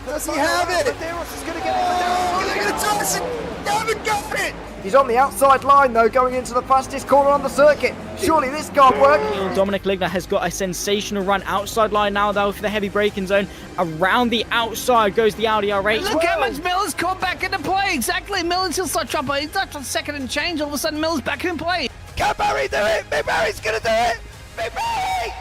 Does he have it? Medeiros is going to get it. They haven't got it! He's on the outside line though, going into the fastest corner on the circuit. Surely this can't work. Dominic Ligner has got a sensational run outside line now though for the heavy braking zone. Around the outside goes the Audi R8. Look how much Miller's caught back into play. Exactly, Miller's still start trouble. He's not on second and change. All of a sudden Miller's back in play. Can Barry do it? Big Barry's gonna do it! Big Barry!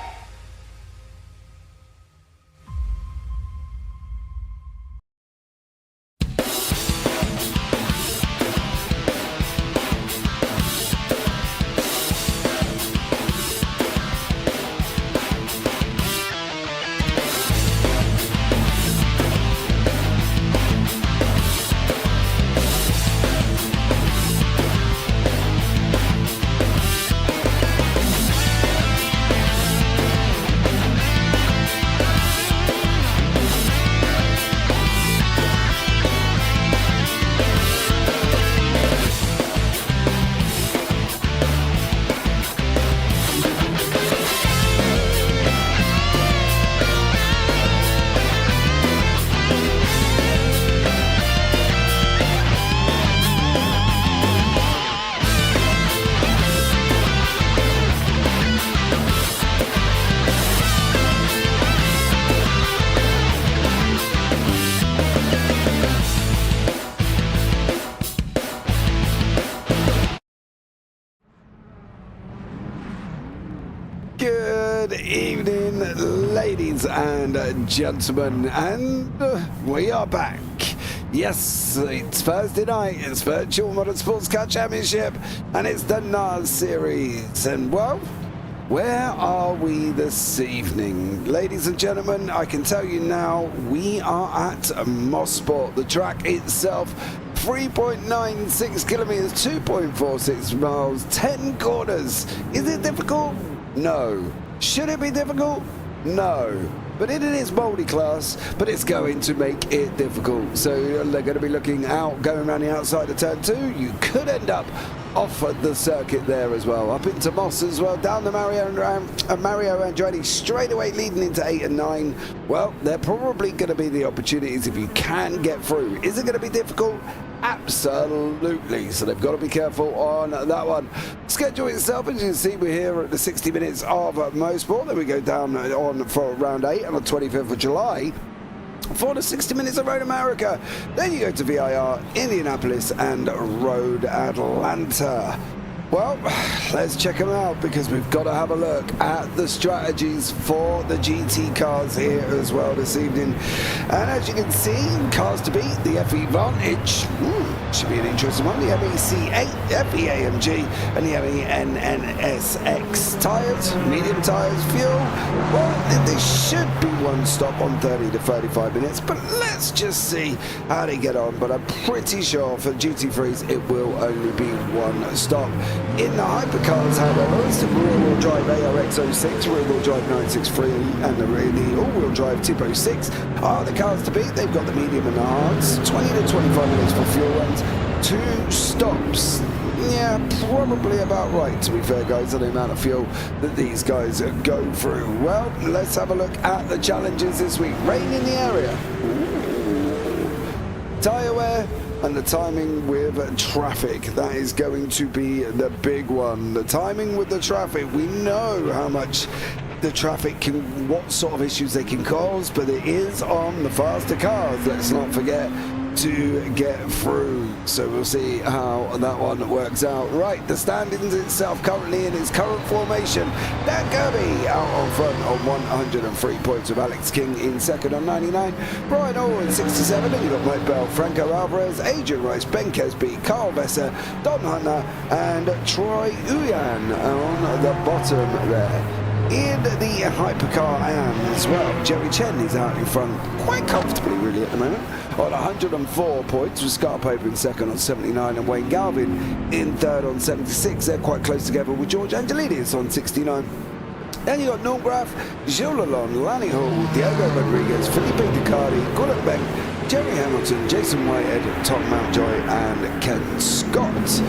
Good evening, ladies and gentlemen, and we are back. Yes, it's Thursday night, it's Virtual Motorsports Car Championship, and it's the NARS series. And well, where are we this evening? Ladies and gentlemen, I can tell you now, we are at Mosport. The track itself, 3.96 kilometers, 2.46 miles, 10 corners. Is it difficult? No. Should it be difficult? No. But it is multi-class, but it's going to make it difficult. So they're going to be looking out, going around the outside of turn 2. You could end up off at the circuit there as well. Up into Moss as well, down to Mario Andretti, straight away leading into 8 and 9. Well, they're probably going to be the opportunities if you can get through. Is it going to be difficult? Absolutely. So they've got to be careful on that one. Schedule itself, as you can see, we're here at the 60 minutes of Mosport. Then we go down on for round 8 on the 25th of July. For the 60 minutes of Road America. Then you go to VIR, Indianapolis, and Road Atlanta. Well, let's check them out because we've got to have a look at the strategies for the GT cars here as well this evening. And as you can see, cars to beat, the FE Vantage, should be an interesting one, the MEC8, FE AMG, and the ME NNSX. Tyres, medium tyres, fuel, well, this should be one stop on 30 to 35 minutes, but let's just see how they get on. But I'm pretty sure for GT3s it will only be one stop. In the Hypercars, however, it's the rear-wheel drive ARX06, rear-wheel drive 963, and the all-wheel drive Tipo 6 are the cars to beat. They've got the medium and the hards, 20 to 25 minutes for fuel runs, 2 stops. Yeah, probably about right, to be fair, guys, on the amount of fuel that these guys go through. Well, let's have a look at the challenges this week. Rain in the area. Tyre wear. And the timing with traffic, that is going to be the big one. The timing with the traffic, we know how much the traffic can, what sort of issues they can cause, but it is on the faster cars, let's not forget, to get through. So we'll see how that one works out. Right, the standings itself currently in its current formation. Dan Kirby out on front on 103 points with Alex King in second on 99. Brian Owen 67, and you've got Mike Bell, Franco Alvarez, Adrian Rice, Ben Kesby, Carl Besser, Don Hunter, and Troy Uyan on the bottom there. In the Hypercar as well, Jerry Chen is out in front quite comfortably really at the moment on 104 points, with Scarpaper in second on 79 and Wayne Galvin in third on 76. They're quite close together with George Angelidis on 69. Then you got Norm Graff, Gilles Lalonde, Lanny Hall, Diego Rodriguez, Felipe Ducardi, Gordon Beck, Jerry Hamilton, Jason Whitehead, Tom Mountjoy, and Ken Scott.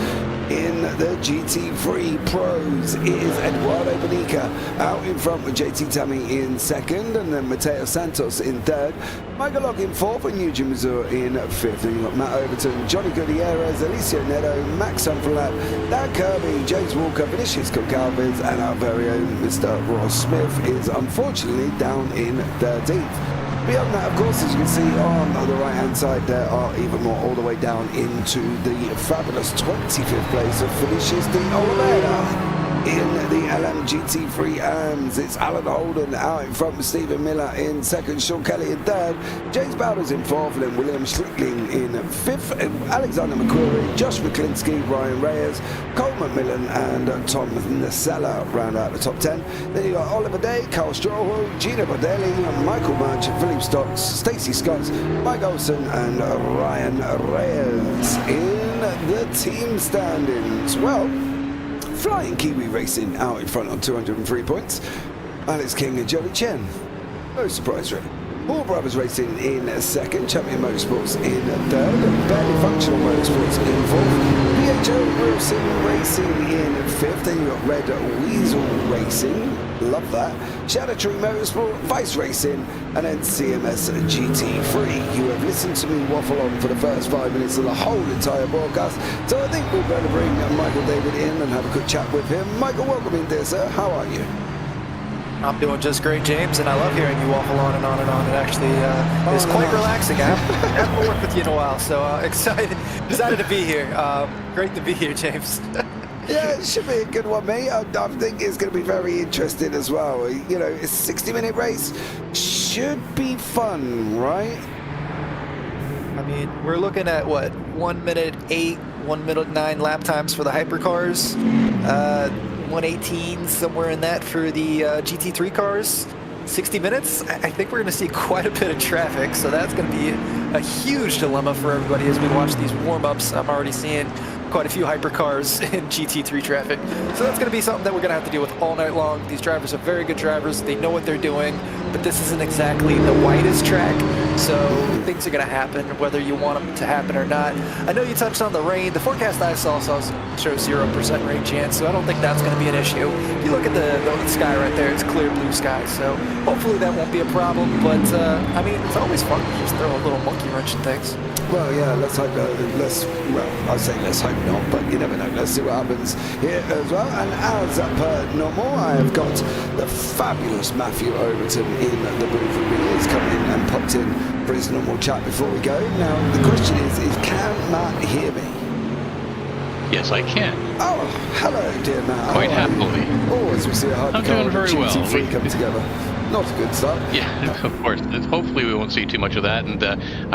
In the GT3 Pros is Eduardo Bonica out in front with JT Tammy in second, and then Mateo Santos in third. Michael Logg in fourth, and Eugene Mazur in fifth. Then you've got Matt Overton, Johnny Gutierrez, Alicia Neto, Max Sunflat, Dan Kirby, James Walker, Vinicius Concalves, and our very own Mr. Ross Smith is unfortunately down in 13th. Beyond that, of course, as you can see on the right-hand side, there are even more all the way down into the fabulous 25th place of Felicius de Oliveira. In the LMGT3 AMS, it's Alan Holden out in front with Stephen Miller in second, Sean Kelly in third, James Bowders in fourth, and then William Schlickling in fifth, Alexander McQuarrie, Josh McClinsky, Ryan Reyes, Cole McMillan, and Tom Nacella round out the top 10. Then you got Oliver Day, Carl Strawwell, Gina Bordelli, Michael Munch, Philip Stocks, Stacey Scott, Mike Olsen, and Ryan Reyes in the team standings. Well, Flying Kiwi Racing out in front on 203 points. Alex King and Joey Chen. No surprise, really. Paul Brothers Racing in second. Champion Motorsports in third. Barely Functional Motorsports in fourth. BHO Wilson Racing in fifth. Then you've got Red Weasel Racing. Love that. Shadow Tree Motorsport, Vice Racing, and then CMS GT3. You have listened to me waffle on for the first 5 minutes of the whole entire broadcast, so I think we're going to bring Michael David in and have a quick chat with him. Michael, welcome in, dear sir. How are you? I'm doing just great, James, and I love hearing you waffle on and on and on. It actually is quite relaxing. I haven't worked with you in a while, so excited to be here. Great to be here, James. Yeah, it should be a good one, mate. I think it's going to be very interesting as well. You know, it's a 60-minute race. Should be fun, right? I mean, we're looking at, what, 1 minute 8, 1 minute 9 lap times for the Hypercars. 1:18, somewhere in that for the GT3 cars. 60 minutes, I think we're going to see quite a bit of traffic, so that's going to be a huge dilemma for everybody as we watch these warm-ups. I'm already seeing quite a few hypercars in GT3 traffic. So that's going to be something that we're going to have to deal with all night long. These drivers are very good drivers. They know what they're doing, but this isn't exactly the widest track, so things are going to happen whether you want them to happen or not. I know you touched on the rain. The forecast I saw shows 0% rain chance, so I don't think that's going to be an issue. If you look at the sky right there, it's clear blue sky, so hopefully that won't be a problem, but I mean, it's always fun to just throw a little monkey wrench in things. Well, yeah, let's hope, I say let's hope not, but you never know. Let's see what happens here as well. And as per normal, I have got the fabulous Matthew Overton in the booth with me. He's come in and popped in for his normal chat before we go. Now, the question is can Matt hear me? Yes, I can. Oh, hello, dear Matt. Quite happily. Oh, as we see a Hypercar and GT3 come together. Not a good start. Yeah, of course. Hopefully we won't see too much of that. And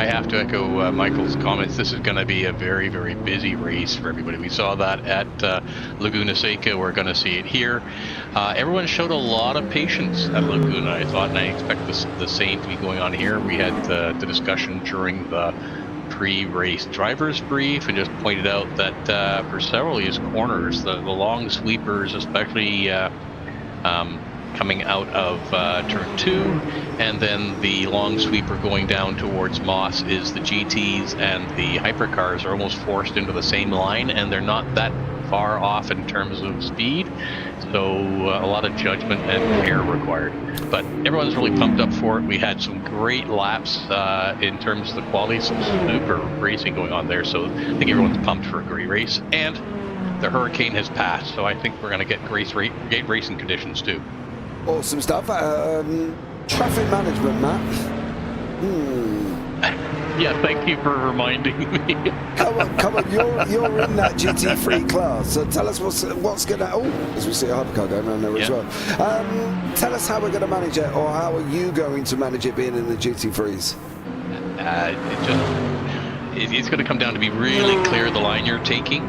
I have to echo Michael's comments. This is going to be a very, very busy race for everybody. We saw that at Laguna Seca. We're going to see it here. Everyone showed a lot of patience at Laguna, I thought, and I expect the same to be going on here. We had the discussion during the pre-race driver's brief and just pointed out that for several of these corners, the long sweepers, especially coming out of turn 2, and then the long sweeper going down towards Moss is the GTs and the Hypercars are almost forced into the same line, and they're not that far off in terms of speed, so a lot of judgment and care required. But everyone's really pumped up for it. We had some great laps in terms of the quality, some super racing going on there, so I think everyone's pumped for a great race, and the hurricane has passed, so I think we're going to get great racing conditions too. Awesome stuff. Traffic management, Matt. Yeah, thank you for reminding me. Come on, you're in that GT3 class, so tell us what's going to... Oh, as we see a Hypercar going around there as well. Tell us how we're going to manage it, or how are you going to manage it being in the GT3s? It's going to come down to be really clear the line you're taking,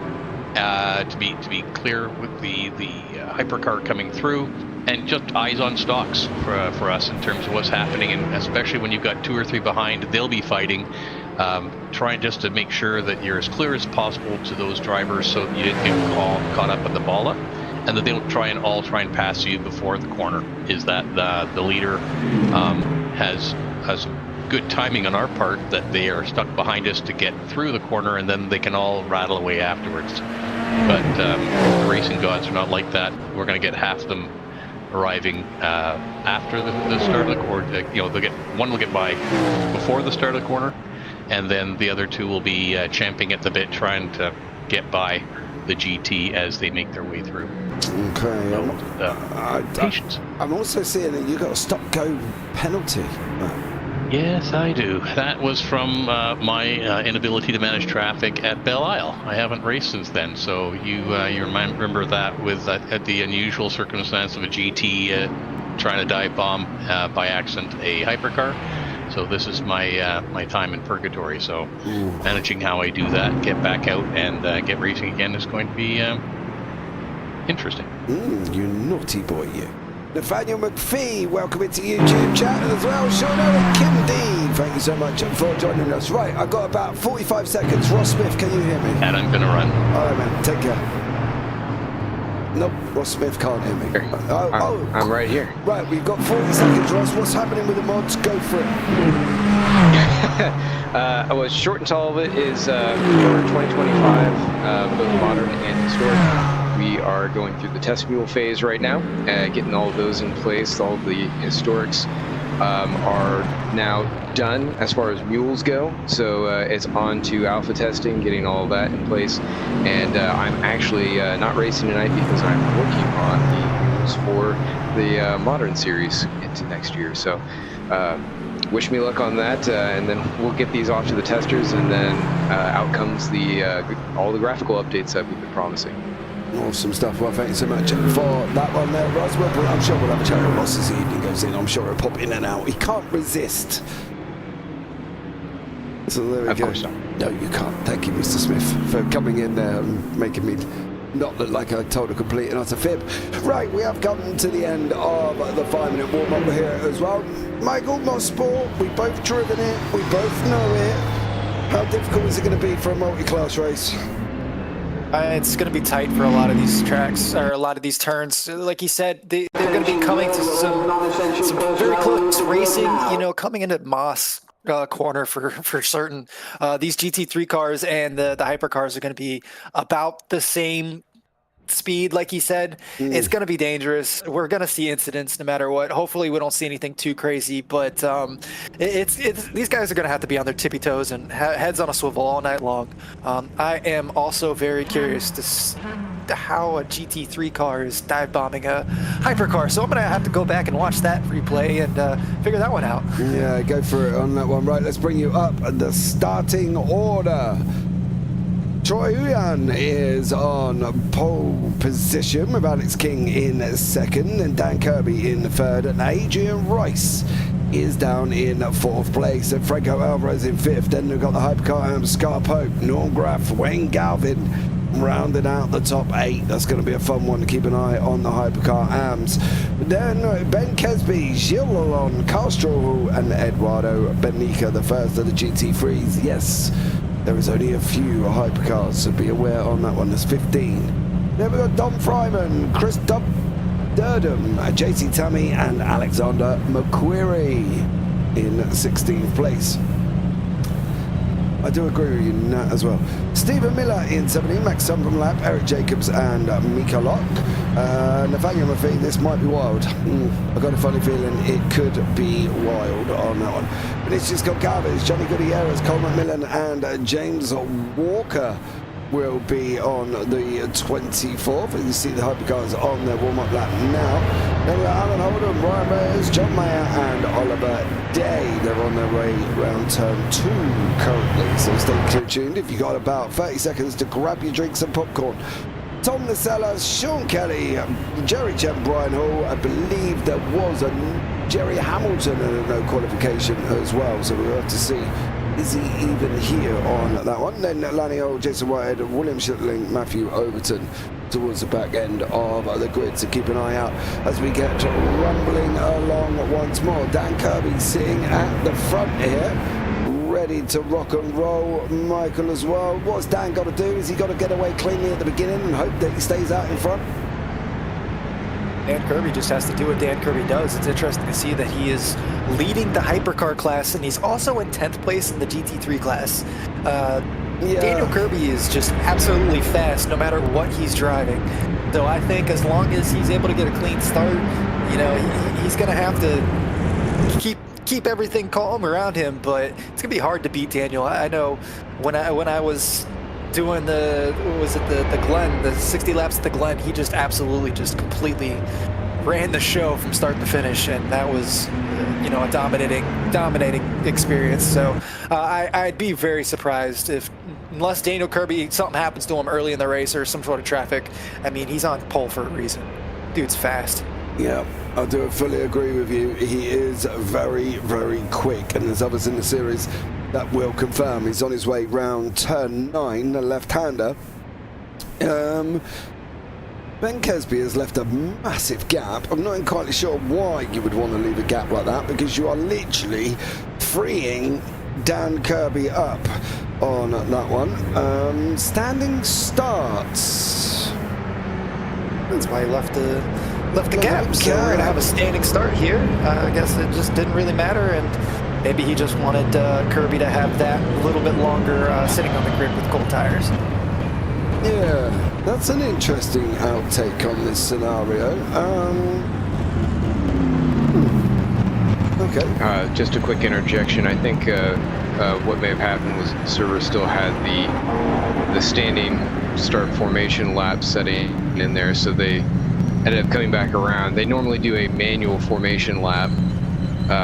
to be clear with the Hypercar coming through, and just eyes on stocks for us in terms of what's happening, and especially when you've got 2 or 3 behind, they'll be fighting. Trying just to make sure that you're as clear as possible to those drivers so that you didn't get caught up in the balla, and that they don't try and pass you before the corner. Is that the leader has good timing on our part, that they are stuck behind us to get through the corner, and then they can all rattle away afterwards. but the racing gods are not like that. We're going to get half of them arriving after the start of the corner. One will get by before the start of the corner, and then the other two will be champing at the bit, trying to get by the GT as they make their way through. Okay. So, patience. I'm also seeing that you got a stop-go penalty. Yes, I do. That was from my inability to manage traffic at Belle Isle. I haven't raced since then, so you remember that with at the unusual circumstance of a GT trying to dive bomb by accident a hypercar. So this is my time in purgatory. So managing how I do that, get back out and get racing again is going to be interesting. You naughty boy, you. Nathaniel McPhee, welcome into YouTube chat as well. Sean Owen, Kim D, thank you so much for joining us. Right, I've got about 45 seconds. Ross Smith, can you hear me? And I'm going to run. All right, man, take care. Nope, Ross Smith can't hear me. I'm right here. Right, we've got 40 seconds, Ross. What's happening with the mods? Go for it. Well, short and tall of it is for 2025, both modern and historic. We are going through the test mule phase right now, getting all of those in place. All of the historics are now done as far as mules go. So it's on to alpha testing, getting all of that in place. And I'm actually not racing tonight because I'm working on the mules for the modern series into next year. So wish me luck on that, and then we'll get these off to the testers, and then out comes all the graphical updates that we've been promising. Awesome stuff. Well, thank you so much for that one there, Ross. I'm sure we'll have a chat with Ross as the evening goes in. I'm sure he'll pop in and out. He can't resist. So there we go. Of course not. No, you can't. Thank you, Mr. Smith, for coming in there and making me not look like I told a complete and utter fib. Right, we have come to the end of the 5-minute warm-up here as well. Michael, Mosport, we both driven it. We both know it. How difficult is it going to be for a multi-class race? It's going to be tight for a lot of these tracks, or a lot of these turns. Like you said, they're going to be coming to some very close racing, coming into Moss corner for certain. These GT3 cars and the hypercars are going to be about the same speed, like he said. It's going to be dangerous. We're going to see incidents no matter what. Hopefully we don't see anything too crazy, but it's these guys are going to have to be on their tippy toes and heads on a swivel all night long. I am also very curious to how a GT3 car is dive bombing a hypercar, so I'm going to have to go back and watch that replay and figure that one out. Yeah, go for it on that one. Right, let's bring you up the starting order. Troy Huyan is on pole position with Alex King in second and Dan Kirby in third, and Adrian Rice is down in fourth place, and Franco Alvarez in fifth. Then we've got the Hypercar Scar Pope, Norm Graff, Wayne Galvin rounding out the top 8. That's going to be a fun one to keep an eye on, the Hypercar AMS. Then Ben Kesby, Gilles Lalonde, Castro and Eduardo Benica, the first of the GT3s. Yes, there is only a few hypercars, so be aware on that one. There's 15. Then we've got Dom Fryman, Chris Durdham, JC Tammy, and Alexander McQuarrie in 16th place. I do agree with you, Nat, as well. Stephen Miller in 17, Max Sunderland Lap, Eric Jacobs, and Mika Locke. Nathaniel McPhee, this might be wild. I've got a funny feeling it could be wild on that one. Vinicius Goncalves, Johnny Gutierrez, Cole McMillan, and James Walker will be on the 24th. You see the hypercars on their warm-up lap now. Then we've got Alan Holden, Ryan Reyes, John Mayer, and Oliver Day. They're on their way round turn 2 currently, so stay tuned. If you've got about 30 seconds to grab your drinks and popcorn. Tom Nacella, Sean Kelly, Jerry Chen, Brian Hall. I believe there was a Jerry Hamilton and a no qualification as well, so we'll have to see. Is he even here on that one? Then Lanny Old, Jason Whitehead, William Schittling, Matthew Overton towards the back end of the grid, so keep an eye out as we get rumbling along once more. Dan Kirby sitting at the front here, ready to rock and roll. Michael as well. What's Dan got to do? Is he got to get away cleanly at the beginning and hope that he stays out in front? Dan Kirby just has to do what Dan Kirby does. It's interesting to see that he is leading the hypercar class, and he's also in 10th place in the GT3 class. Yeah. Daniel Kirby is just absolutely fast no matter what he's driving. So I think as long as he's able to get a clean start, you know, he's going to have to keep everything calm around him, but it's going to be hard to beat Daniel. I know when I was doing the Glen, the 60 laps at the Glen, he just absolutely just completely ran the show from start to finish, and that was, you know, a dominating experience. So I'd be very surprised if, unless Daniel Kirby, something happens to him early in the race or some sort of traffic. I mean, he's on pole for a reason. Dude's fast. Yeah, I do fully agree with you. He is very, very quick, and there's others in the series that will confirm. He's on his way round turn 9, the left-hander. Ben Kesby has left a massive gap. I'm not entirely sure why you would want to leave a gap like that, because you are literally freeing Dan Kirby up on that one. Standing starts. That's why he left the gap. So we're gonna have a standing start here. I guess it just didn't really matter, and maybe he just wanted Kirby to have that a little bit longer sitting on the grid with cold tires. Yeah, that's an interesting outtake on this scenario. Okay. Just a quick interjection. I think what may have happened was the server still had the standing start formation lap setting in there, so they ended up coming back around. They normally do a manual formation lap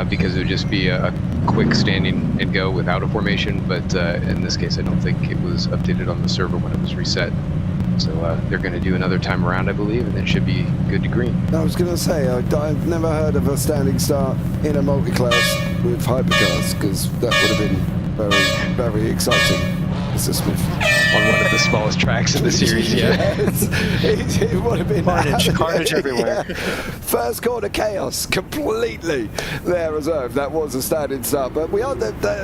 because it would just be a quick standing and go without a formation, but in this case I don't think it was updated on the server when it was reset. So they're going to do another time around, I believe, and then should be good to green. I was going to say, I've never heard of a standing start in a multi-class with Hypercars, because that would have been very, very exciting. Mr. Smith. On one of the smallest tracks in the series, yeah. Yes, it would have been carnage everywhere. Yeah. First corner chaos completely there as well. That was a standing start, but we are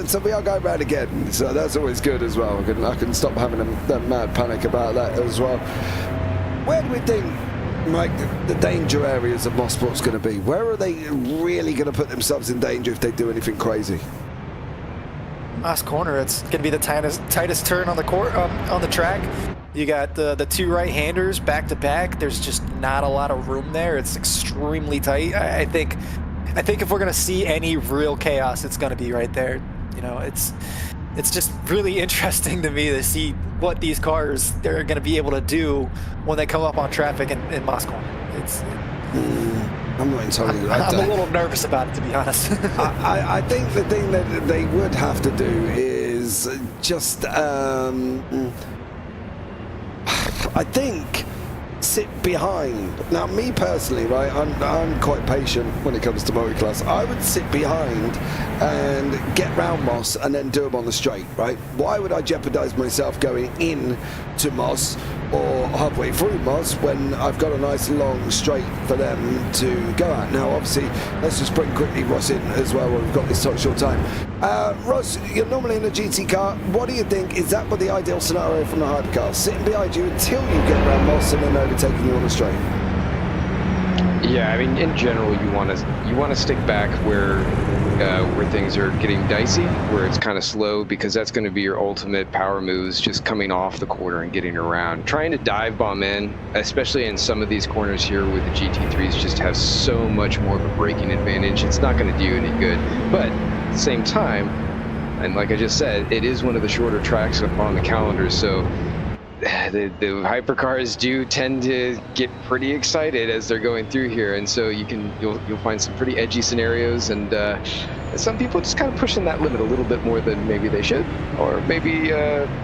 so we are going round again. So that's always good as well. I can stop having a mad panic about that as well. Where do we think, Mike, the danger areas of Mosport's going to be? Where are they really going to put themselves in danger if they do anything crazy? Last corner, it's going to be the tightest turn on the on the track. You got the two right-handers back to back. There's just not a lot of room there. It's extremely tight. I think if we're going to see any real chaos, it's going to be right there. You know, it's just really interesting to me to see what these cars they're going to be able to do when they come up on traffic in Mosport. I'm not entirely. I'm a little nervous about it, to be honest. I think the thing that they would have to do is just, I think, sit behind. Now, me personally, right, I'm quite patient when it comes to multi-class. I would sit behind and get round Moss and then do them on the straight, right? Why would I jeopardize myself going in to Moss or halfway through Moss when I've got a nice long straight for them to go at? Now, obviously, let's just bring quickly Ross in as well when we've got this short time. Ross, you're normally in a GT car. What do you think? Is that what the ideal scenario from the hypercar? Sitting behind you until you get around Moss and then overtaking you on the straight? Yeah, I mean, in general, you want to stick back where things are getting dicey, where it's kind of slow, because that's going to be your ultimate power moves, just coming off the corner and getting around. Trying to dive bomb in, especially in some of these corners here with the GT3s, just have so much more of a braking advantage. It's not going to do you any good. But at the same time, and like I just said, it is one of the shorter tracks on the calendar, so the hypercars do tend to get pretty excited as they're going through here, and so you'll find some pretty edgy scenarios, and some people just kind of pushing that limit a little bit more than maybe they should, or maybe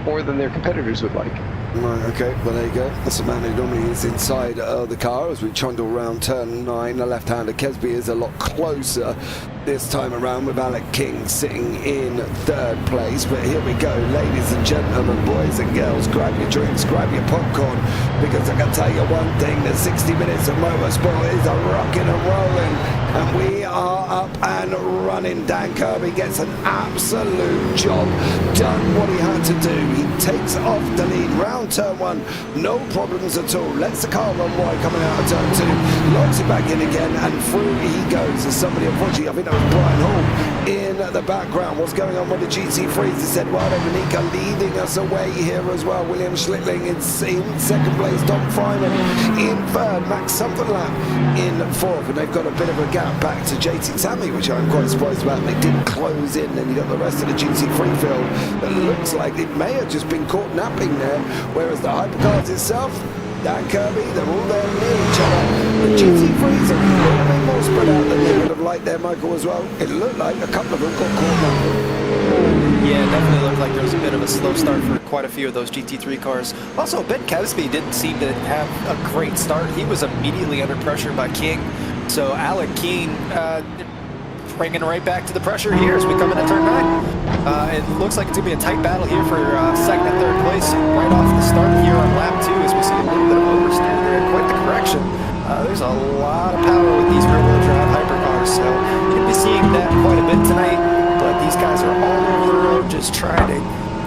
more than their competitors would like. Right, okay, well there you go. That's a man who normally is inside the car as we trundle around turn 9. The left-hander Kesby is a lot closer this time around, with Alec King sitting in 3rd place. But here we go, ladies and gentlemen, boys and girls, grab your drinks, grab your popcorn, because I can tell you one thing, the 60 minutes of motorsport is a rocking and rolling, and we are up and running. Dan Kirby gets an absolute job done what he had to do. He takes off the lead round turn 1, no problems at all. Lets the car run wide coming out of turn 2, locks it back in again, and through he goes. As somebody, unfortunately, I think it was Brian Hall in the background. What's going on with the GT3s? He said, well, Dominica leading us away here as well. William Schlittling in second place. Dom Fryman in third. Max Sommerlap in fourth. And they've got a bit of a gap back to JT Tammy, which I'm quite surprised about. They didn't close in. Then you got the rest of the GT3 field. It looks like it may have just been caught napping there. Whereas the Hypercars itself, Dan Kirby, they're all there near each other. The GT3s are a little bit more spread out than they would have liked there, Michael, as well. It looked like a couple of them got caught up. Yeah, it definitely looked like there was a bit of a slow start for quite a few of those GT3 cars. Also, Ben Kesby didn't seem to have a great start. He was immediately under pressure by King. So Alec King bringing right back to the pressure here as we come into turn 9. It looks like it's going to be a tight battle here for second and third place right off the start here on lap 2 as we see a little bit of oversteer there. Quite the correction. There's a lot of power with these rear-wheel drive hypercars, so you're going to be seeing that quite a bit tonight. But these guys are all over the road just trying to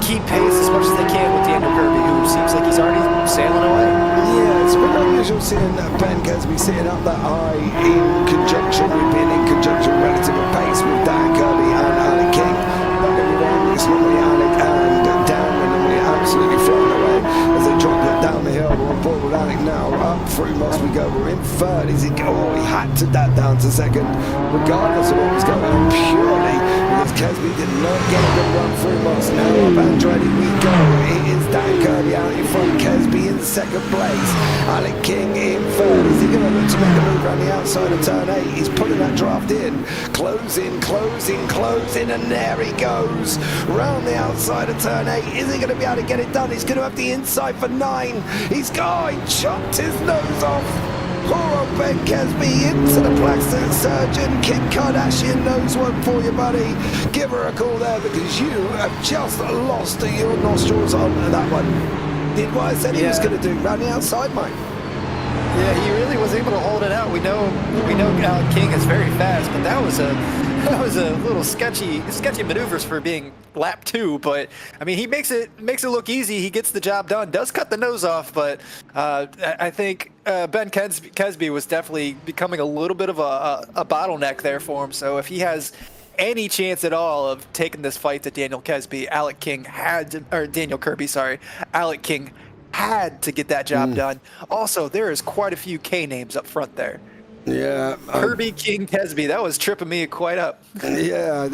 keep pace as much as they can with Daniel Kirby, who seems like he's already sailing away. Yeah, it's a bit unusual seeing Ben Kesby sitting up that high in conjunction with being in conjunction relative of pace with Dan Kirby and Alec King. Don't get me wrong, it's normally Alec and Dan are normally absolutely flying away as they drop it down the hill. We're on board with Alec now. Up through Moss we go. We're in third. Is it? Oh, he had to that down to second, regardless of what was going on, purely because Kesby did not get a good run through Moss. Now up Andretti we go. It is Dan Kirby out in front. Kesby in second place. Alec King in third. Is he going to look to make a move around the outside of turn 8? He's putting that draft in. Closing, closing, closing, and there he goes. Round the outside of turn 8. Is he going to be able to get it done? He's going to have the inside for 9. He chopped his nose off. Poor old Ben Kesby into the plastic surgeon. Kim Kardashian knows one for you, buddy. Give her a call there because you have just lost your nostrils on that one. Did what I said he was going to do, round the outside, Mike. Yeah, he really was able to hold it out. We know Alec King is very fast, but that was a little sketchy maneuvers for being lap 2. But I mean, he makes it look easy. He gets the job done. Does cut the nose off, but I think Ben Kesby was definitely becoming a little bit of a bottleneck there for him. So if he has any chance at all of taking this fight to Daniel Kesby, Alec King Daniel Kirby, sorry, Alec King had to get that job done. Also, there is quite a few K names up front there. Yeah, Kirby, King, Kesby. That was tripping me quite up. Yeah,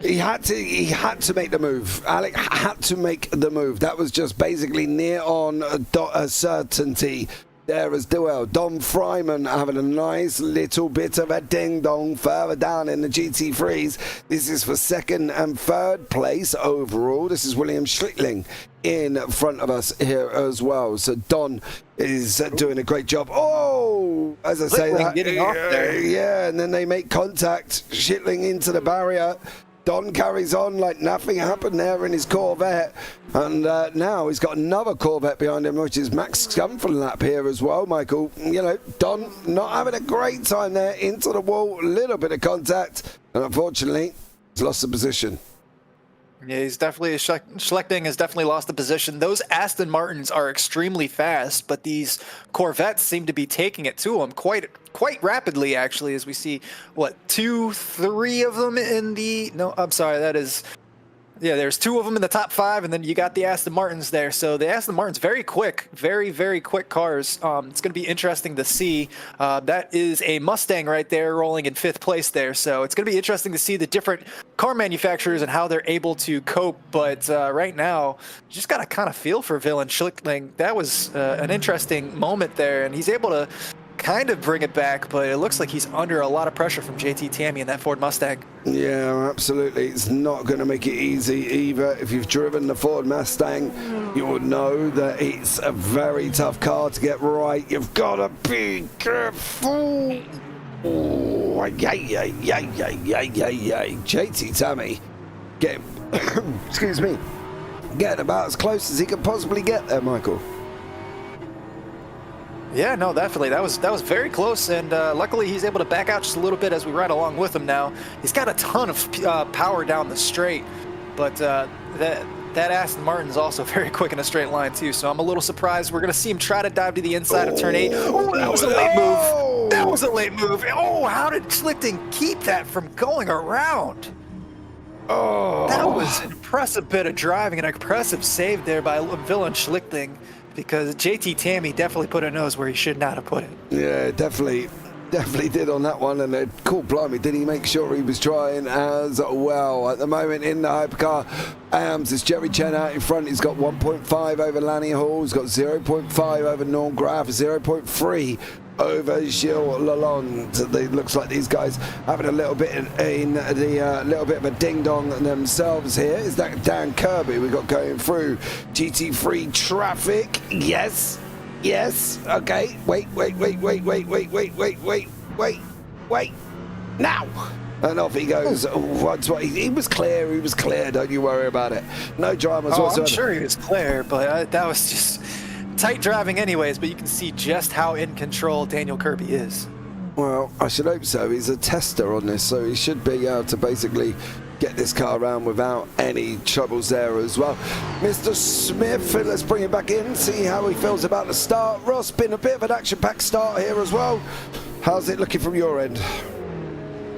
he had to make the move. Alec had to make the move. That was just basically near on a certainty there as well. Dom Fryman having a nice little bit of a ding-dong further down in the GT3s. This is for second and third place overall. This is William Schlittling in front of us here as well. So Don is doing a great job. Oh, as I say that, getting off there. Yeah, and then they make contact. Schlittling into the barrier. Don carries on like nothing happened there in his Corvette. And now he's got another Corvette behind him, which is Max Scumfenlap here as well, Michael. You know, Don not having a great time there, into the wall, a little bit of contact, and unfortunately, he's lost the position. Yeah, he's definitely, Schlichting has definitely lost the position. Those Aston Martins are extremely fast, but these Corvettes seem to be taking it to them quite rapidly, actually, as we see, what, 3 of them in the, no, I'm sorry, that is, yeah, there's 2 of them in the top 5, and then you got the Aston Martins there. So the Aston Martins, very quick, very, very quick cars. It's going to be interesting to see. That is a Mustang right there rolling in 5th place there. So it's going to be interesting to see the different car manufacturers and how they're able to cope. But right now, you just got to kind of feel for Willem Schlittling. That was an interesting moment there, and he's able to kind of bring it back, but it looks like he's under a lot of pressure from JT Tammy in that Ford Mustang. Yeah, absolutely. It's not going to make it easy either. If you've driven the Ford Mustang, you will know that it's a very tough car to get right. You've got to be careful. Oh, yay. JT Tammy getting, excuse me, getting about as close as he could possibly get there, Michael. Yeah, no, definitely. That was very close, and luckily he's able to back out just a little bit as we ride along with him now. He's got a ton of power down the straight, but that Aston Martin's also very quick in a straight line too, so I'm a little surprised. We're going to see him try to dive to the inside of turn 8. Oh, that was a late move. That was a late move. Oh, how did Schlichting keep that from going around? Oh, That was an impressive bit of driving, an impressive save there by Willem Schlichting, because JT Tammy definitely put a nose where he should not have put it. yeah, definitely did on that one, and cool blimey, did he make sure he was trying as well. At the moment in the hypercar, it's Jerry Chen out in front. He's got 1.5 over Lanny Hall, he's got 0.5 over Norm Graff, 0.3 over Gilles Lalonde. It looks like these guys having a little bit little bit of a ding dong themselves here. Is that Dan Kirby we got going through GT3 traffic? Yes. Okay. Wait. Now. And off he goes. He was clear. Don't you worry about it. No dramas whatsoever. I'm sure he was clear, but that was just tight driving anyways, but you can see just how in control Daniel Kirby is. Well, I should hope so. He's a tester on this, so he should be able to basically get this car around without any troubles there as well. Mr. Smith, let's bring him back in, see how he feels about the start. Ross, been a bit of an action-packed start here as well. How's it looking from your end?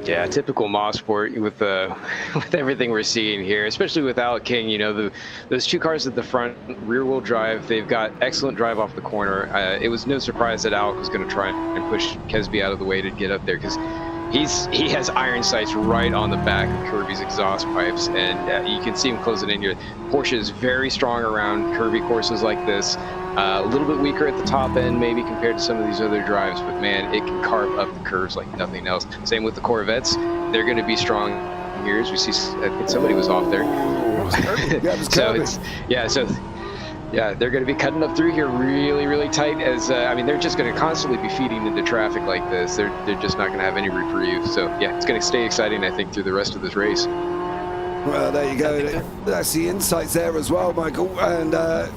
Yeah, typical Mosport with with everything we're seeing here, especially with Alec King. You know, those two cars at the front, rear-wheel drive, they've got excellent drive off the corner. It was no surprise that Alec was going to try and push Kesby out of the way to get up there, because he has iron sights right on the back of Kirby's exhaust pipes, and you can see him closing in here. Porsche is very strong around Kirby courses like this. A little bit weaker at the top end, maybe compared to some of these other drives, but man, it can carve up the curves like nothing else. Same with the Corvettes; they're going to be strong here. As we see, I think somebody was off there. Yeah, they're going to be cutting up through here really tight. As I mean, they're just going to constantly be feeding into traffic like this. They're just not going to have any reprieve. So yeah, it's going to stay exciting, I think, through the rest of this race. Well, there you go. That's the insights there as well, Michael. And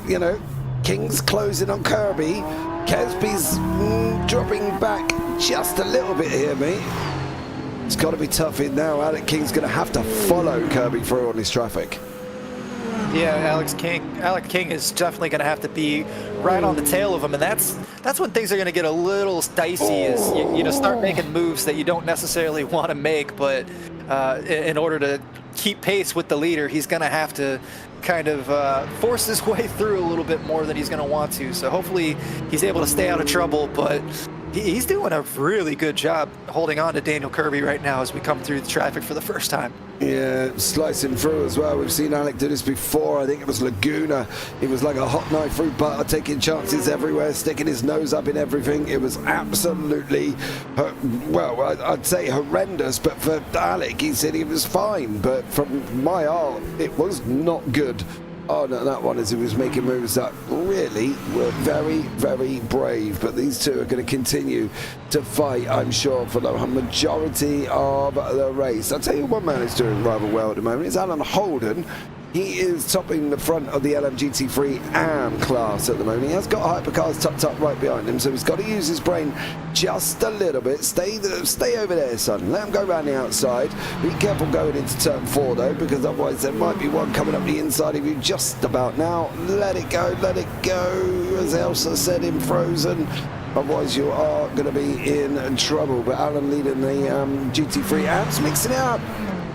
you know, King's closing on Kirby. Kesby's dropping back just a little bit here, mate. It's got to be tough in now. Alec King's going to have to follow Kirby through on his traffic. Yeah, Alec King is definitely going to have to be right on the tail of him, and that's when things are going to get a little dicey. Is you start making moves that you don't necessarily want to make, but in order to keep pace with the leader, he's going to have to kind of force his way through a little bit more than he's going to want to. So hopefully he's able to stay out of trouble, but he's doing a really good job holding on to Daniel Kirby right now as we come through the traffic for the first time. Yeah, slicing through as well. We've seen Alec do this before. I think it was Laguna. It was like a hot knife through butter, taking chances everywhere, sticking his nose up in everything. It was absolutely, well, I'd say horrendous, but for Alec, he said he was fine. But from my art, it was not good on that one, as he was making moves that really were very brave. But these two are going to continue to fight, I'm sure, for the majority of the race. I'll tell you, one man is doing rather well at the moment. It's Alan Holden. He is topping the front of the LMGT3 AM class at the moment. He has got Hypercars tucked up right behind him, so he's got to use his brain just a little bit. Stay over there, son. Let him go around the outside. Be careful going into turn 4, though, because otherwise there might be one coming up the inside of you just about now. Let it go, as Elsa said in Frozen. Otherwise you are going to be in trouble. But Alan leading the GT3 AMs, mixing it up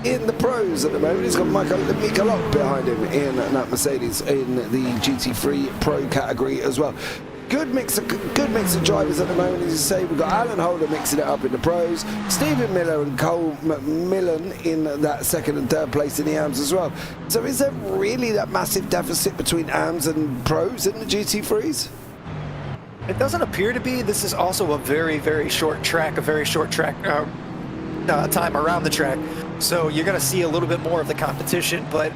in the pros at the moment. He's got Michalot behind him in that Mercedes in the GT3 Pro category as well. Good mix of drivers at the moment, as you say. We've got Alan Holder mixing it up in the pros, Stephen Miller and Cole McMillan in that second and third place in the AMs as well. So is there really that massive deficit between AMs and pros in the GT3s? It doesn't appear to be. This is also a very short track, time around the track, so you're going to see a little bit more of the competition, but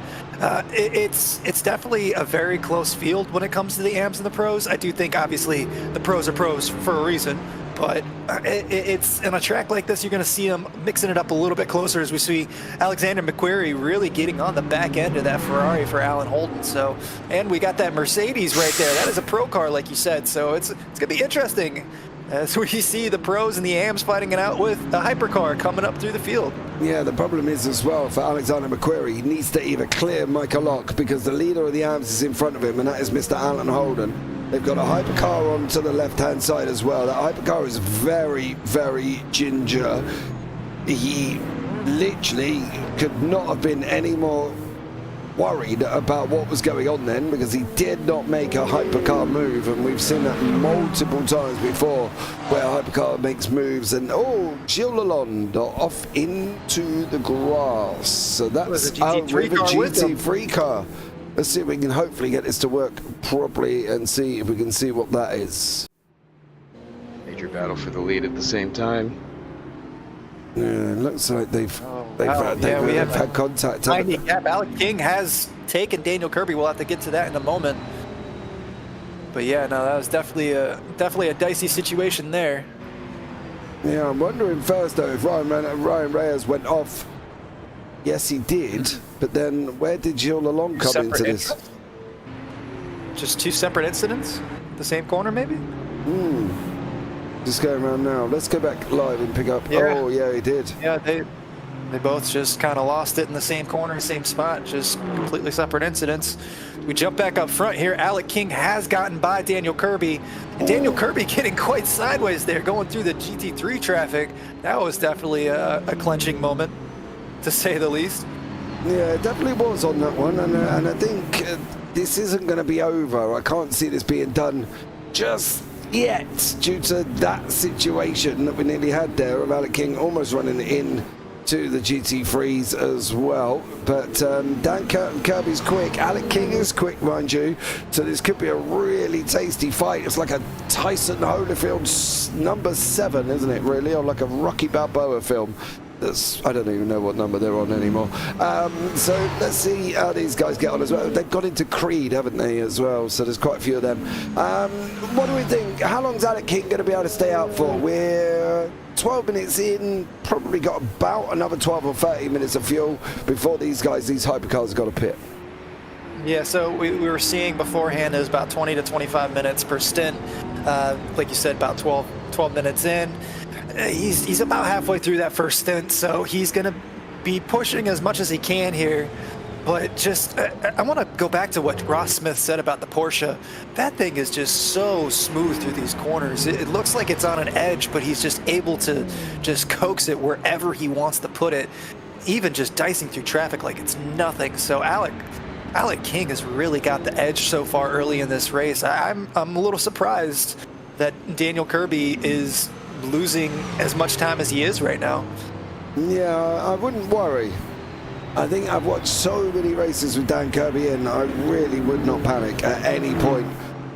it's definitely a very close field when it comes to the AMs and the pros. I do think obviously the pros are pros for a reason, but it's in a track like this, you're going to see them mixing it up a little bit closer, as we see Alexander McQuarrie really getting on the back end of that Ferrari for Alan Holden. So, and we got that Mercedes right there. That is a pro car, like you said, so it's going to be interesting as we see the pros and the AMs fighting it out with the hypercar coming up through the field. Yeah, the problem is as well for Alexander McQuarrie, he needs to either clear Michael Lock, because the leader of the AMs is in front of him, and that is Mr. Alan Holden. They've got a hypercar on to the left-hand side as well. That hypercar is very, very ginger. He literally could not have been any more worried about what was going on then, because he did not make a hypercar move, and we've seen that multiple times before where a hypercar makes moves and Gilles Lalonde off into the grass. So that's our GT3 car. Let's see if we can hopefully get this to work properly and see if we can see what that is. Major battle for the lead at the same time. Yeah, looks like they've had contact. Tiny gap. Alec King has taken Daniel Kirby. We'll have to get to that in a moment. But yeah, no, that was definitely a dicey situation there. Yeah, I'm wondering first though if Ryan Reyes went off. Yes, he did. But then where did Gilles Lalonde come into this? Just two separate incidents? The same corner, maybe? Just going around now. Let's go back live and pick up. Yeah. Oh, yeah, he did. Yeah, they both just kind of lost it in the same corner, same spot, just completely separate incidents. We jump back up front here. Alec King has gotten by Daniel Kirby. And Daniel Kirby getting quite sideways there, going through the GT3 traffic. That was definitely a clenching moment, to say the least. Yeah, it definitely was on that one. And I think this isn't going to be over. I can't see this being done just yet, due to that situation that we nearly had there of Alec King almost running in to the GT3s as well. But Dan Kirby's quick, Alec King is quick, mind you, so this could be a really tasty fight. It's like a Tyson Holyfield #7, isn't it, really, or like a Rocky Balboa film. I don't even know what number they're on anymore. So let's see how these guys get on as well. They've got into Creed, haven't they, as well? So there's quite a few of them. What do we think? How long's Alec King going to be able to stay out for? We're 12 minutes in, probably got about another 12 or 30 minutes of fuel before these hypercars have got to pit. Yeah, so we were seeing beforehand it was about 20 to 25 minutes per stint. Like you said, about 12 minutes in. He's about halfway through that first stint, so he's going to be pushing as much as he can here. But just, I want to go back to what Ross Smith said about the Porsche. That thing is just so smooth through these corners. It looks like it's on an edge, but he's just able to just coax it wherever he wants to put it, even just dicing through traffic like it's nothing. So Alec King has really got the edge so far early in this race. I'm a little surprised that Daniel Kirby is losing as much time as he is right now. Yeah, I wouldn't worry. I think I've watched so many races with Dan Kirby and I really would not panic at any point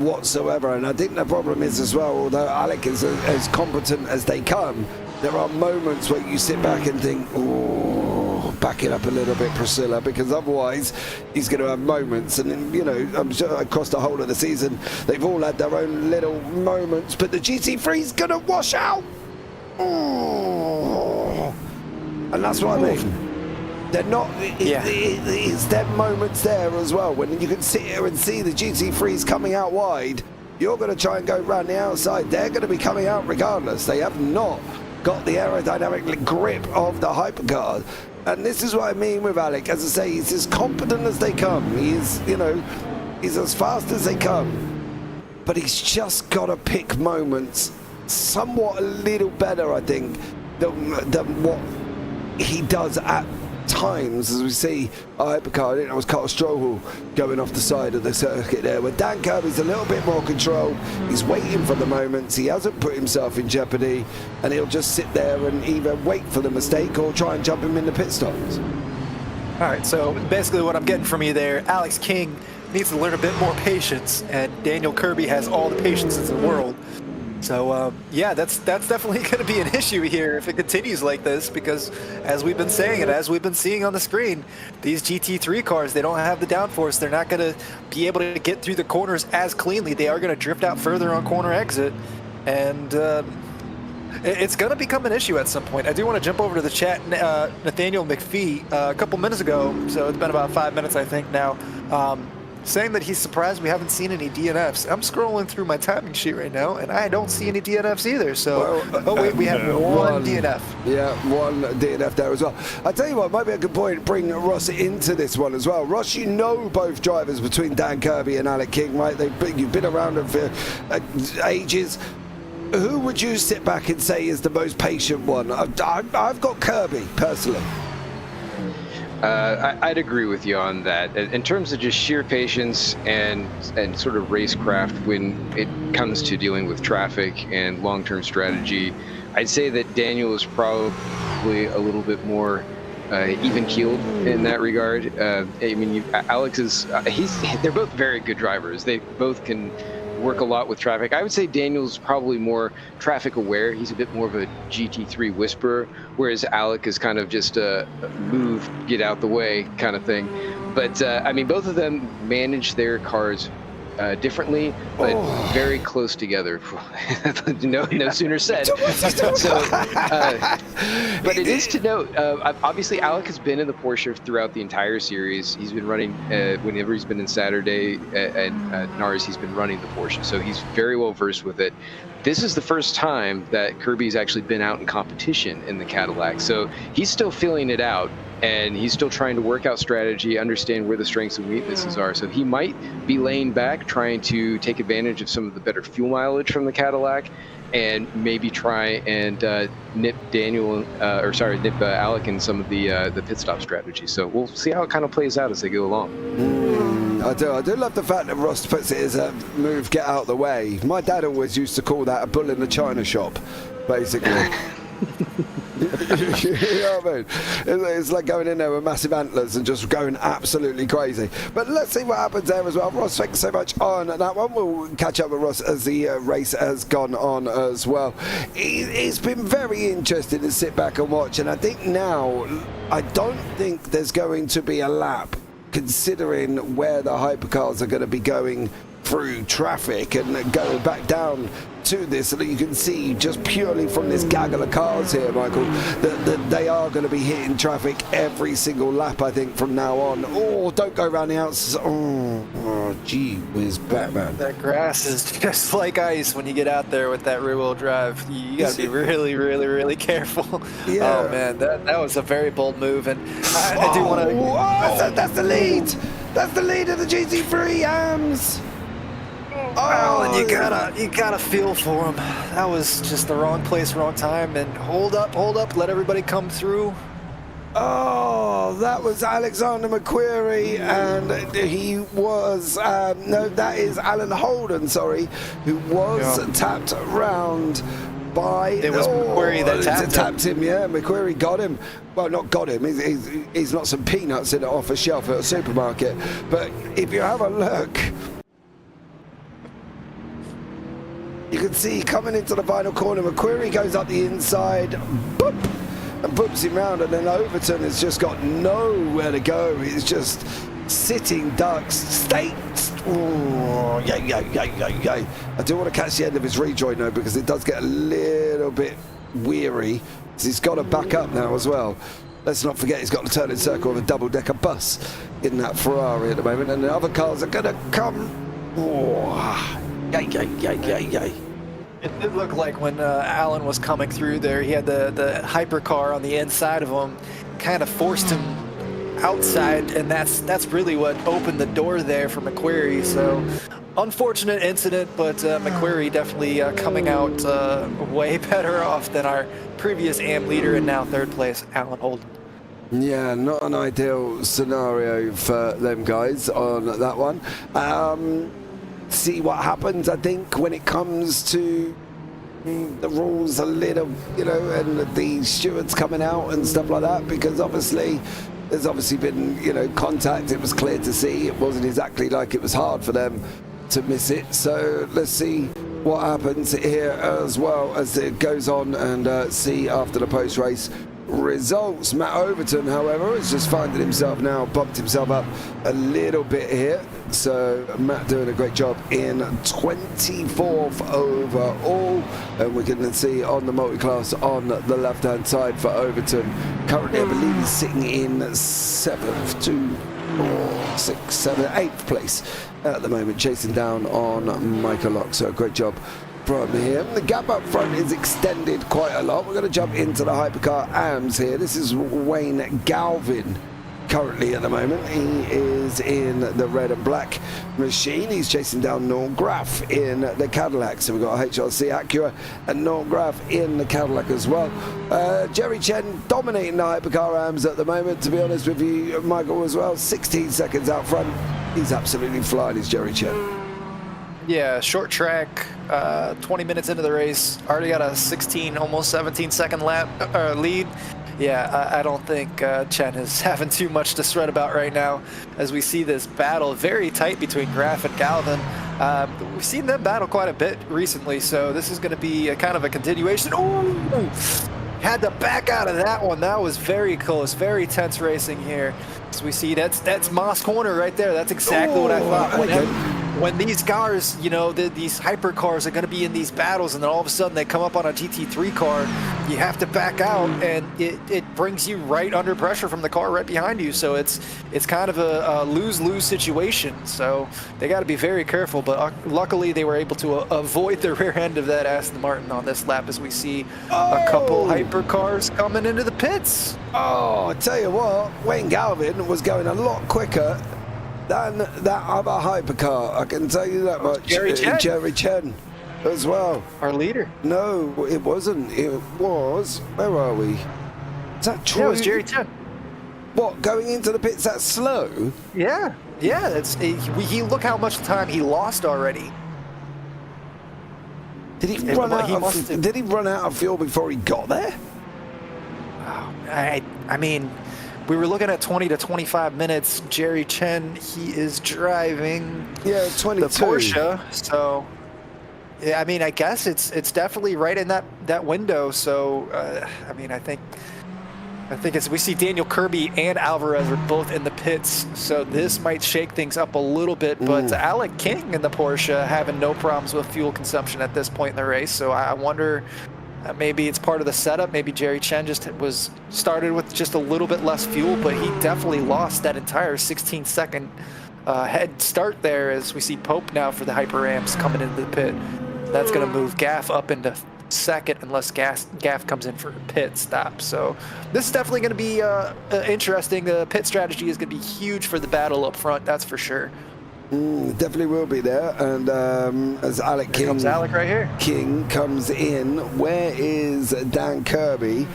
whatsoever. And I think the problem is as well, although Alec is as competent as they come, there are moments where you sit back and think, oh, back it up a little bit, Priscilla, because otherwise he's going to have moments. And, you know, I'm sure across the whole of the season, they've all had their own little moments, but the GT3 is going to wash out. Oh. And that's what I mean. They're not, it's them moments there as well. When you can sit here and see the GT3s coming out wide, you're going to try and go round the outside. They're going to be coming out regardless. They have not got the aerodynamic grip of the hypercar. And this is what I mean with Alec. As I say, he's as competent as they come. He's, you know, he's as fast as they come. But he's just got to pick moments somewhat a little better, I think, than what he does at times, as we see hypercar. I think that was Carl Strohel going off the side of the circuit there, where Dan Kirby's a little bit more control. He's waiting for the moments. He hasn't put himself in jeopardy, and he'll just sit there and either wait for the mistake or try and jump him in the pit stops. All right, so basically what I'm getting from you there, Alex King needs to learn a bit more patience, and Daniel Kirby has all the patience in the world. So, yeah, that's definitely going to be an issue here if it continues like this, because as we've been saying and as we've been seeing on the screen, these GT3 cars, they don't have the downforce. They're not going to be able to get through the corners as cleanly. They are going to drift out further on corner exit, and it's going to become an issue at some point. I do want to jump over to the chat. Nathaniel McPhee, a couple minutes ago, so it's been about 5 minutes, I think, now, saying that he's surprised we haven't seen any DNFs. I'm scrolling through my timing sheet right now, and I don't see any DNFs either. So, oh wait, we have one DNF. Yeah, one DNF there as well. I tell you what, might be a good point to bring Ross into this one as well. Ross, you know both drivers between Dan Kirby and Alec King, right? You've been around them for ages. Who would you sit back and say is the most patient one? I've got Kirby, personally. I'd agree with you on that. In terms of just sheer patience and sort of racecraft when it comes to dealing with traffic and long-term strategy, I'd say that Daniel is probably a little bit more even-keeled in that regard. I mean, Alex is they're both very good drivers. They both can work a lot with traffic. I would say Daniel's probably more traffic aware. He's a bit more of a GT3 whisperer, whereas Alec is kind of just a move, get out the way kind of thing. But I mean, both of them manage their cars differently, but very close together. no sooner said. But it is to note, obviously Alec has been in the Porsche throughout the entire series. He's been running, whenever he's been in Saturday and NARS, he's been running the Porsche. So he's very well versed with it. This is the first time that Kirby's actually been out in competition in the Cadillac. So he's still feeling it out. And he's still trying to work out strategy, understand where the strengths and weaknesses are. So he might be laying back, trying to take advantage of some of the better fuel mileage from the Cadillac, and maybe try and nip Alec in some of the pit stop strategy. So we'll see how it kind of plays out as they go along. I do love the fact that Ross puts it as a move, get out of the way. My dad always used to call that a bull in the china shop, basically. You know what I mean? It's like going in there with massive antlers and just going absolutely crazy. But let's see what happens there as well. Ross, thanks so much on that one. We'll catch up with Ross as the race has gone on as well. It's been very interesting to sit back and watch, and I think now, I don't think there's going to be a lap, considering where the hypercars are going to be going through traffic and going back down to this, so that you can see just purely from this gaggle of cars here, Michael, that they are going to be hitting traffic every single lap, I think, from now on. Oh, don't go around the outside. Oh, gee whiz, Batman. That grass is just like ice when you get out there with that rear-wheel drive. You got to be really, really, really careful. Yeah. Oh, man, that was a very bold move, and I do want to... That's the lead! That's the lead of the GT3, AMS! Alan, you gotta feel for him. That was just the wrong place, wrong time, and hold up, let everybody come through. Oh, that was Alexander McQuarrie, and he was, no, that is Alan Holden, sorry, who was tapped around by... It was McQuarrie that tapped him. Yeah, McQuarrie got him. Well, not got him, he's not some peanuts in it off a shelf at a supermarket, but if you have a look... You can see coming into the final corner, McQuarrie goes up the inside, boop, and boops him round, and then Overton has just got nowhere to go. He's just sitting ducks, oh, yay. I do want to catch the end of his rejoin though, because it does get a little bit weary. So he's got to back up now as well. Let's not forget he's got to turn in circle of a double-decker bus in that Ferrari at the moment, and the other cars are going to come. Oh, yay. It did look like when Alan was coming through there, he had the hypercar on the inside of him, kind of forced him outside, and that's really what opened the door there for McQuarrie. So unfortunate incident, but McQuarrie definitely coming out way better off than our previous AM leader and now third place, Alan Holden. Yeah, not an ideal scenario for them guys on that one. See what happens, I think, when it comes to the rules a little, you know, and the stewards coming out and stuff like that, because obviously there's been, you know, contact. It was clear to see. It wasn't exactly like it was hard for them to miss it. So let's see what happens here as well as it goes on, and see after the post-race results. Matt Overton, however, has just finding himself now, bumped himself up a little bit here. So Matt doing a great job in 24th overall, and we can see on the multi-class on the left-hand side for Overton. Currently, I believe he's sitting in 7th to... 6th, 7th, 8th place at the moment, chasing down on Michael Lock. So great job from him. The gap up front is extended quite a lot. We're going to jump into the Hypercar AMS here. This is Wayne Galvin currently at the moment. He is in the red and black machine. He's chasing down Norm Graff in the Cadillac. So we've got HRC Acura and Norm Graff in the Cadillac as well. Jerry Chen dominating the Hypercar AMS at the moment, to be honest with you, Michael, as well. 16 seconds out front. He's absolutely flying, is Jerry Chen. Yeah, short track, 20 minutes into the race, already got a 16, almost 17 second lap lead. Yeah, I don't think Chen is having too much to sweat about right now as we see this battle very tight between Graff and Galvin. We've seen them battle quite a bit recently, so this is going to be a kind of a continuation. Ooh, had to back out of that one. That was very close, very tense racing here. As we see, that's Moss Corner right there. That's exactly what I thought. When these cars, you know, these hypercars are going to be in these battles, and then all of a sudden they come up on a GT3 car, you have to back out, and it brings you right under pressure from the car right behind you. So it's kind of a lose-lose situation. So they got to be very careful. But luckily they were able to avoid the rear end of that Aston Martin on this lap, as we see a couple hypercars coming into the pits. Oh, I tell you what, Wayne Galvin was going a lot quicker than that other hypercar. I can tell you that much. Jerry Chen as well. Our leader. No, it wasn't. It was. Where are we? Is that true? Yeah, it was Jerry Chen. What, going into the pits that slow? Yeah. He look how much time he lost already. Did he run out of fuel before he got there? I mean, we were looking at 20 to 25 minutes. Jerry Chen, he is driving 22. the Porsche. So, yeah, I mean, I guess it's definitely right in that window. So, I mean, I think it's, we see Daniel Kirby and Alvarez are both in the pits. So this might shake things up a little bit. But Alec King in the Porsche having no problems with fuel consumption at this point in the race. So I wonder, maybe it's part of the setup. Maybe Jerry Chen just started with just a little bit less fuel, but he definitely lost that entire 16-second head start there, as we see Pope now for the Hyper AMS coming into the pit. That's going to move Gaff up into second unless Gaff comes in for a pit stop. So this is definitely going to be interesting. The pit strategy is going to be huge for the battle up front, that's for sure. Definitely will be there. And as Alec King comes Alec right here. King comes in, where is Dan Kirby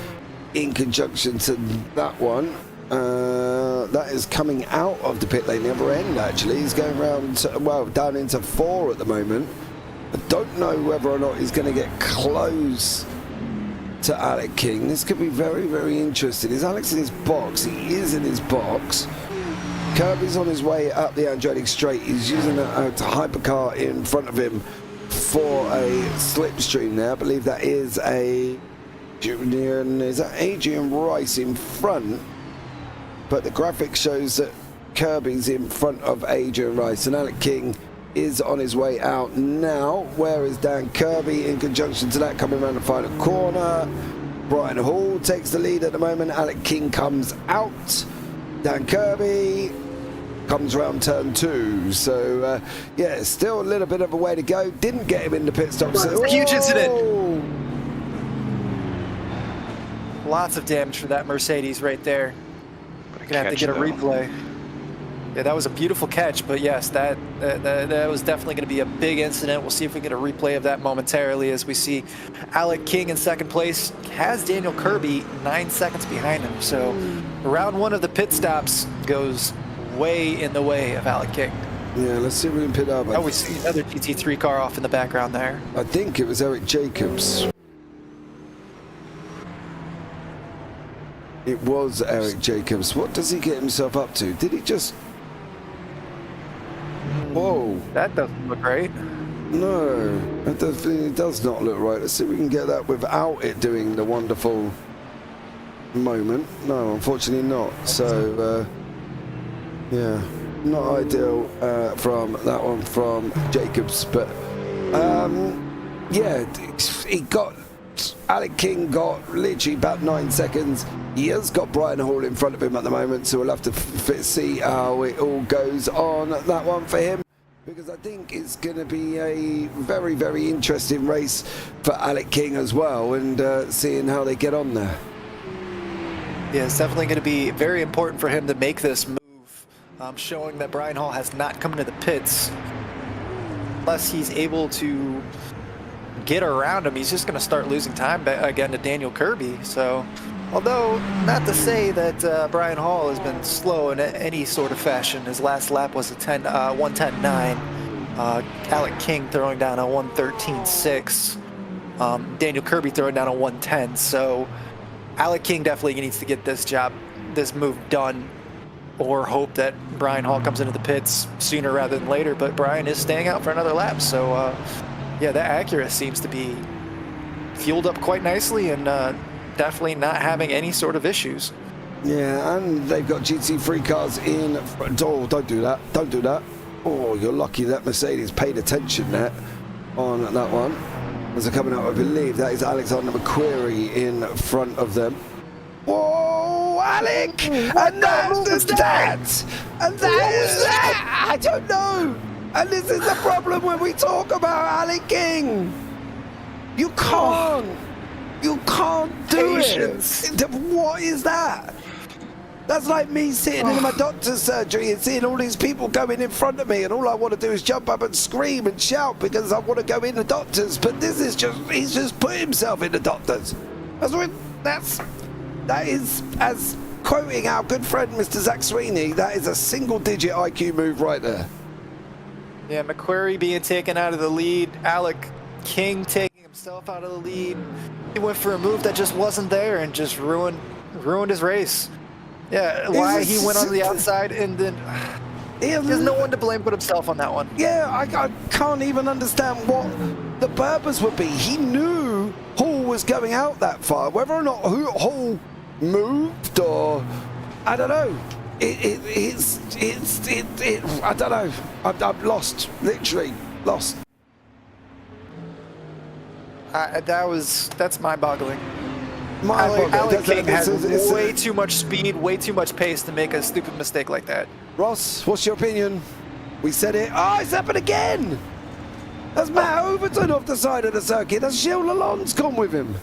in conjunction to that one? That is coming out of the pit lane, the other end actually. He's going around, down into 4 at the moment. I don't know whether or not he's going to get close to Alec King. This could be very, very interesting. Is Alex in his box? He is in his box. Kirby's on his way up the Andrade Straight. He's using a hypercar in front of him for a slipstream there. I believe that is Adrian Rice in front, but the graphic shows that Kirby's in front of Adrian Rice, and Alec King is on his way out now. Where is Dan Kirby in conjunction to that, coming around the final corner? Brian Hall takes the lead at the moment. Alec King comes out. Dan Kirby comes around turn 2. So, yeah, still a little bit of a way to go. Didn't get him in the pit stop. So, huge incident. Lots of damage for that Mercedes right there. We're going to have to get a replay. Yeah, that was a beautiful catch, but yes, that was definitely going to be a big incident. We'll see if we get a replay of that momentarily, as we see Alec King in second place has Daniel Kirby 9 seconds behind him. So round 1 of the pit stops goes way in the way of Alec King. Yeah, let's see if we can pit up. Oh, we see another GT3 car off in the background there. I think it was Eric Jacobs. It was Eric Jacobs. What does he get himself up to? Did he just... Whoa. That doesn't look right. No, it does not look right. Let's see if we can get that without it doing the wonderful moment. No, unfortunately not. So, yeah, not ideal from that one from Jacobs. But, yeah, he got Alec King got literally about 9 seconds. He has got Brian Hall in front of him at the moment, so we'll have to see how it all goes on that one for him, because I think it's going to be a very, very interesting race for Alec King as well, and seeing how they get on there. Yeah, it's definitely going to be very important for him to make this move, showing that Brian Hall has not come into the pits. Unless he's able to get around him, he's just going to start losing time again to Daniel Kirby. So, although not to say that Brian Hall has been slow in any sort of fashion. His last lap was a 1:10.9. Alec King throwing down a 1:13.6. Daniel Kirby throwing down a 1:10. So Alec King definitely needs to get this move done, or hope that Brian Hall comes into the pits sooner rather than later. But Brian is staying out for another lap, so yeah, that Acura seems to be fueled up quite nicely, and definitely not having any sort of issues. Yeah, and they've got GT3 cars in front. Oh, don't do that. Don't do that. Oh, you're lucky that Mercedes paid attention there on that one. As they're coming out, I believe that is Alexander McQuarrie in front of them. Whoa, Alec! And that's that! And that is that! I don't know! And this is the problem when we talk about Alec King. You can't do it. What is that? That's like me sitting in my doctor's surgery and seeing all these people going in front of me, and all I want to do is jump up and scream and shout because I want to go in the doctor's. But this is he's just put himself in the doctor's. That is, as quoting our good friend Mr. Zach Sweeney, that is a single-digit IQ move right there. Yeah, McQuarrie being taken out of the lead, Alec King taking himself out of the lead. He went for a move that just wasn't there and just ruined his race. Yeah, why he went on the outside, and then there's no one to blame but himself on that one. Yeah, I can't even understand what the purpose would be. He knew Hall was going out that far. Whether or not Hall moved, or I don't know. I don't know. I'm lost, literally lost. That's mind-boggling. Alec King has way too much speed, way too much pace to make a stupid mistake like that. Ross, what's your opinion? We said it. Oh, it's happened again. That's Matt Overton off the side of the circuit. That's Gilles Lalonde's gone with him.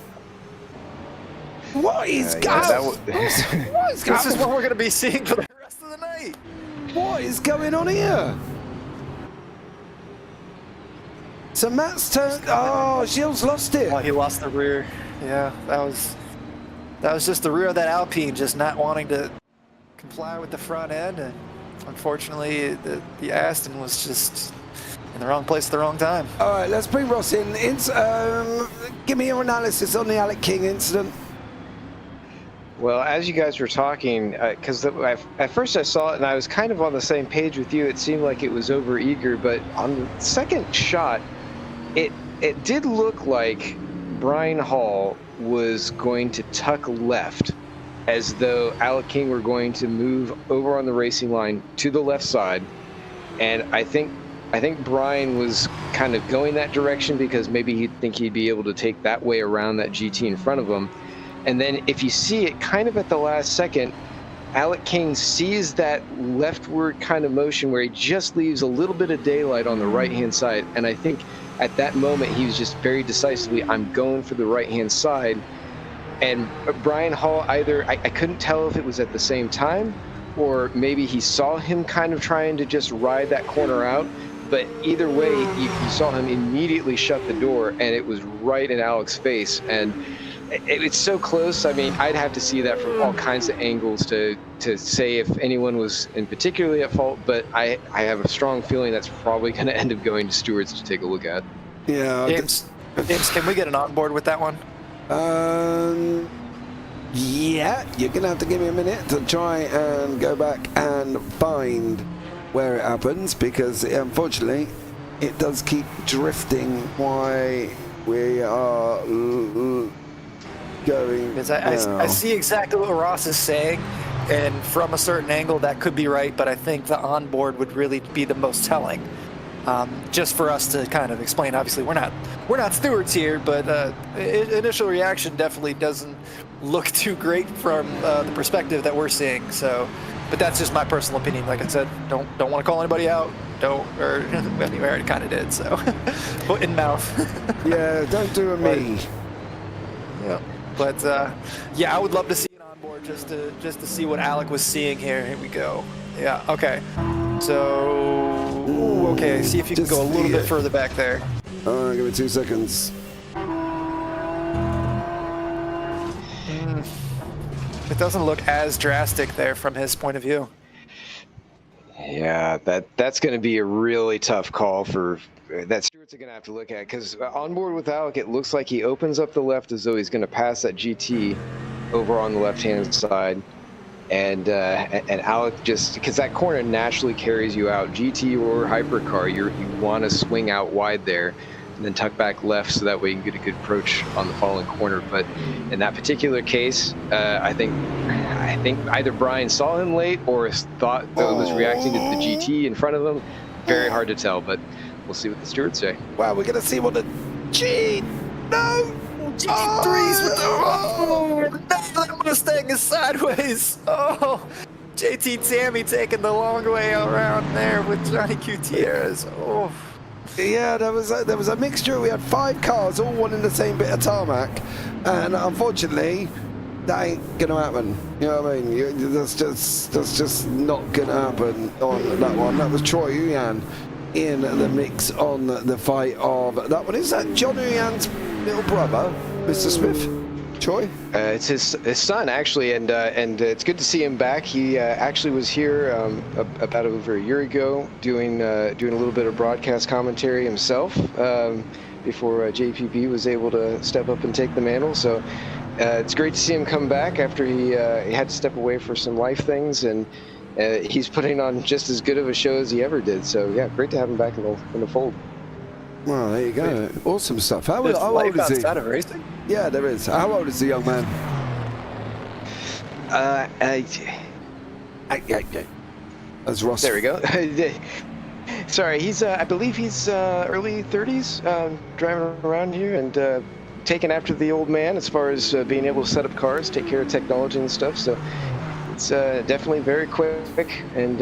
What is going on? This is what we're going to be seeing for the rest of the night. What is going on here? So Matt's turned. Oh, Gilles lost it. Oh, he lost the rear. Yeah, that was just the rear of that Alpine just not wanting to comply with the front end, and unfortunately the Aston was just in the wrong place at the wrong time. All right, let's bring Ross in. Give me your analysis on the Alec King incident. Well, as you guys were talking, because at first I saw it and I was kind of on the same page with you. It seemed like it was over eager, but on the second shot, it did look like Brian Hall was going to tuck left, as though Alec King were going to move over on the racing line to the left side, and I think Brian was kind of going that direction because maybe he'd think he'd be able to take that way around that GT in front of him. And then if you see it kind of at the last second, Alec King sees that leftward kind of motion where he just leaves a little bit of daylight on the right-hand side. And I think at that moment, he was just very decisively, I'm going for the right-hand side. And Brian Hall I couldn't tell if it was at the same time, or maybe he saw him kind of trying to just ride that corner out. But either way, you saw him immediately shut the door, and it was right in Alec's face. And it's so close. I mean, I'd have to see that from all kinds of angles to say if anyone was in particularly at fault, but I have a strong feeling that's probably going to end up going to stewards to take a look at. Yeah. James, can we get an onboard with that one? Yeah, you're going to have to give me a minute to try and go back and find where it happens, because unfortunately it does keep drifting while we are going. Because I see exactly what Ross is saying, and from a certain angle that could be right, but I think the onboard would really be the most telling. Just for us to kind of explain. Obviously, we're not stewards here, but initial reaction definitely doesn't look too great from the perspective that we're seeing. So, but that's just my personal opinion. Like I said, don't want to call anybody out. Or we already kind of did. So, foot in mouth. Yeah, don't do a me. Yeah, but yeah, I would love to see it on board just to see what Alec was seeing here. Here we go. Yeah. Okay. So, ooh, okay. See if you can go a little bit further back there. Give me 2 seconds. It doesn't look as drastic there from his point of view. Yeah, that's going to be a really tough call for that. Stewart's going to have to look at, because on board with Alec, it looks like he opens up the left as though he's going to pass that GT over on the left-hand side, and Alec just, because that corner naturally carries you out. GT or Hypercar, you want to swing out wide there and then tuck back left so that way you can get a good approach on the following corner. But in that particular case, I think either Brian saw him late or thought that was reacting to the GT in front of him. Very hard to tell, but we'll see what the stewards say. Wow, we're going to see what the GT3s with the Mustang is sideways. Oh, JT Tammy taking the long way around there with Johnny Gutierrez. Oh. Yeah, there was a mixture. We had 5 cars all wanting the same bit of tarmac, and unfortunately, that ain't gonna happen. You know what I mean? That's just not gonna happen on that one. That was Troy Uyan in the mix on the fight of that one. Is that John Uyan's little brother, Mr. Smith? Troy? It's his son, actually, and it's good to see him back. He actually was here about over a year ago doing a little bit of broadcast commentary himself before JPP was able to step up and take the mantle. So it's great to see him come back after he had to step away for some life things, and he's putting on just as good of a show as he ever did. So yeah, great to have him back in the fold. Well, there you go. Awesome stuff. How There's old life is he? outside of racing? Yeah, there is. How old is the young man? As Ross. There we go. Sorry, he's I believe he's early 30s, driving around here and taking after the old man as far as being able to set up cars, take care of technology and stuff. So it's definitely very quick and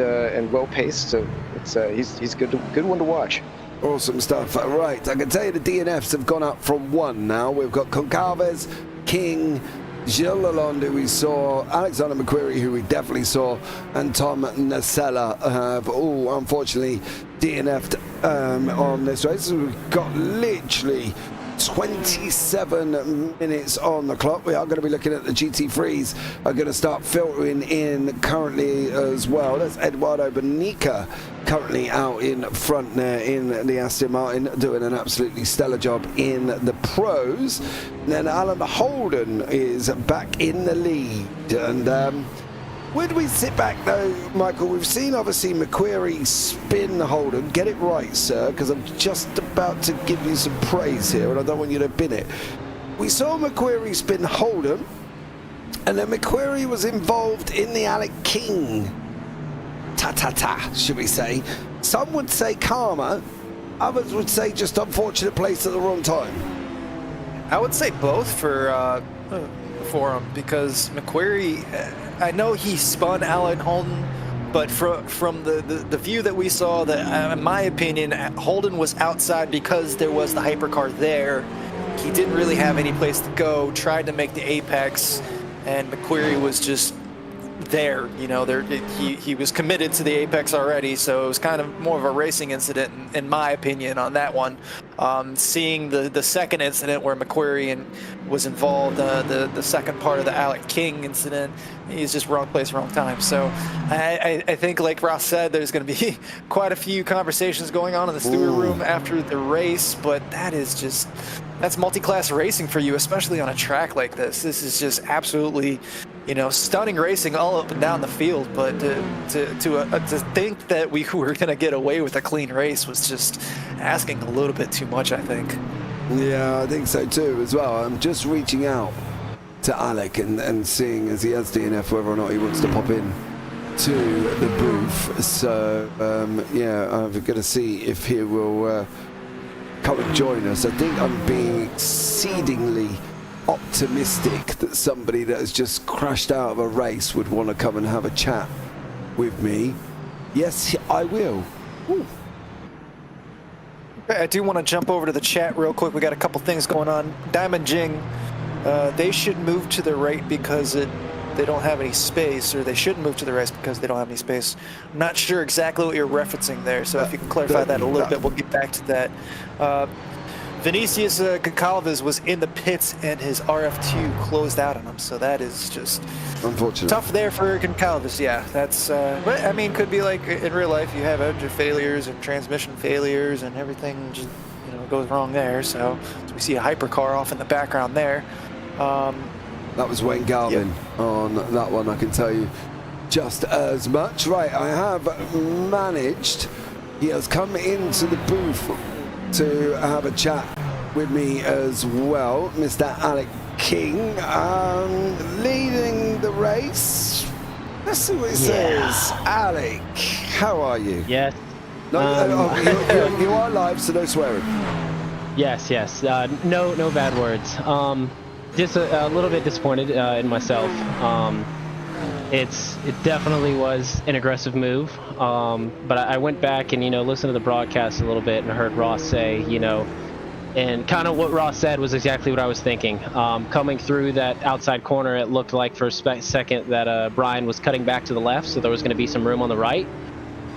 well paced. So it's he's good one to watch. Awesome stuff. Right, I can tell you the DNFs have gone up from 1 now. We've got Concalves, King, Gilles Lalonde, who we saw, Alexander McQuarrie, who we definitely saw, and Tom Nacella have all, unfortunately, DNF'd on this race. So we've got literally 27 minutes on the clock. We are going to be looking at the GT3s are going to start filtering in currently as well. That's Eduardo Bonica currently out in front there in the Aston Martin, doing an absolutely stellar job in the pros. And then Alan Holden is back in the lead, and where do we sit back though, Michael? We've seen obviously McQuarrie spin Holden. Get it right, sir, because I'm just about to give you some praise here and I don't want you to bin it. We saw McQuarrie spin Holden, and then McQuarrie was involved in the Alec King should we say. Some would say karma, others would say just unfortunate place at the wrong time. I would say both for him, because McQuarrie, I know he spun Alan Holden, but from the view that we saw, that in my opinion, Holden was outside because there was the hypercar there. He didn't really have any place to go, tried to make the apex, and McQuarrie was just there, you know, he was committed to the apex already, so it was kind of more of a racing incident in my opinion on that one. Seeing the second incident where McQuarrie was involved, the second part of the Alec King incident, he's just wrong place, wrong time. So I think, like Ross said, there's going to be quite a few conversations going on in the steward room after the race, but that's multi-class racing for you, especially on a track like this. This is just absolutely, you know, stunning racing all up and down the field. But to think that we were going to get away with a clean race was just asking a little bit too much, I think. Yeah, I think so too as well. I'm just reaching out to Alec and seeing, as he has DNF, whether or not he wants to pop in to the booth. So yeah, I'm going to see if he will come and join us. I think I'm being exceedingly optimistic that somebody that has just crashed out of a race would want to come and have a chat with me. Yes, I will. Ooh. I do want to jump over to the chat real quick. We got a couple things going on. Diamond Jing, they should move to the right because they don't have any space, or they shouldn't move to the right because they don't have any space. I'm not sure exactly what you're referencing there, so if you can clarify that a little bit, we'll get back to that. Vinicius Goncalves was in the pits and his RF2 closed out on him, so that is just unfortunate. Tough there for Goncalves. Yeah, that's. But I mean, could be like in real life, you have engine failures and transmission failures, and everything just goes wrong there. So we see a hypercar off in the background there. That was Wayne Galvin on that one. I can tell you just as much. Right, I have managed. He has come into the booth to have a chat with me as well, Mr. Alec King, leading the race. Let's see what it says. Alec, how are you? Yes. No, you are live, so no swearing. Yes. No bad words. Just a little bit disappointed in myself. It definitely was an aggressive move, but I went back and listened to the broadcast a little bit and heard Ross say, and kind of what Ross said was exactly what I was thinking. Coming through that outside corner, it looked like for a second that Brian was cutting back to the left, so there was going to be some room on the right.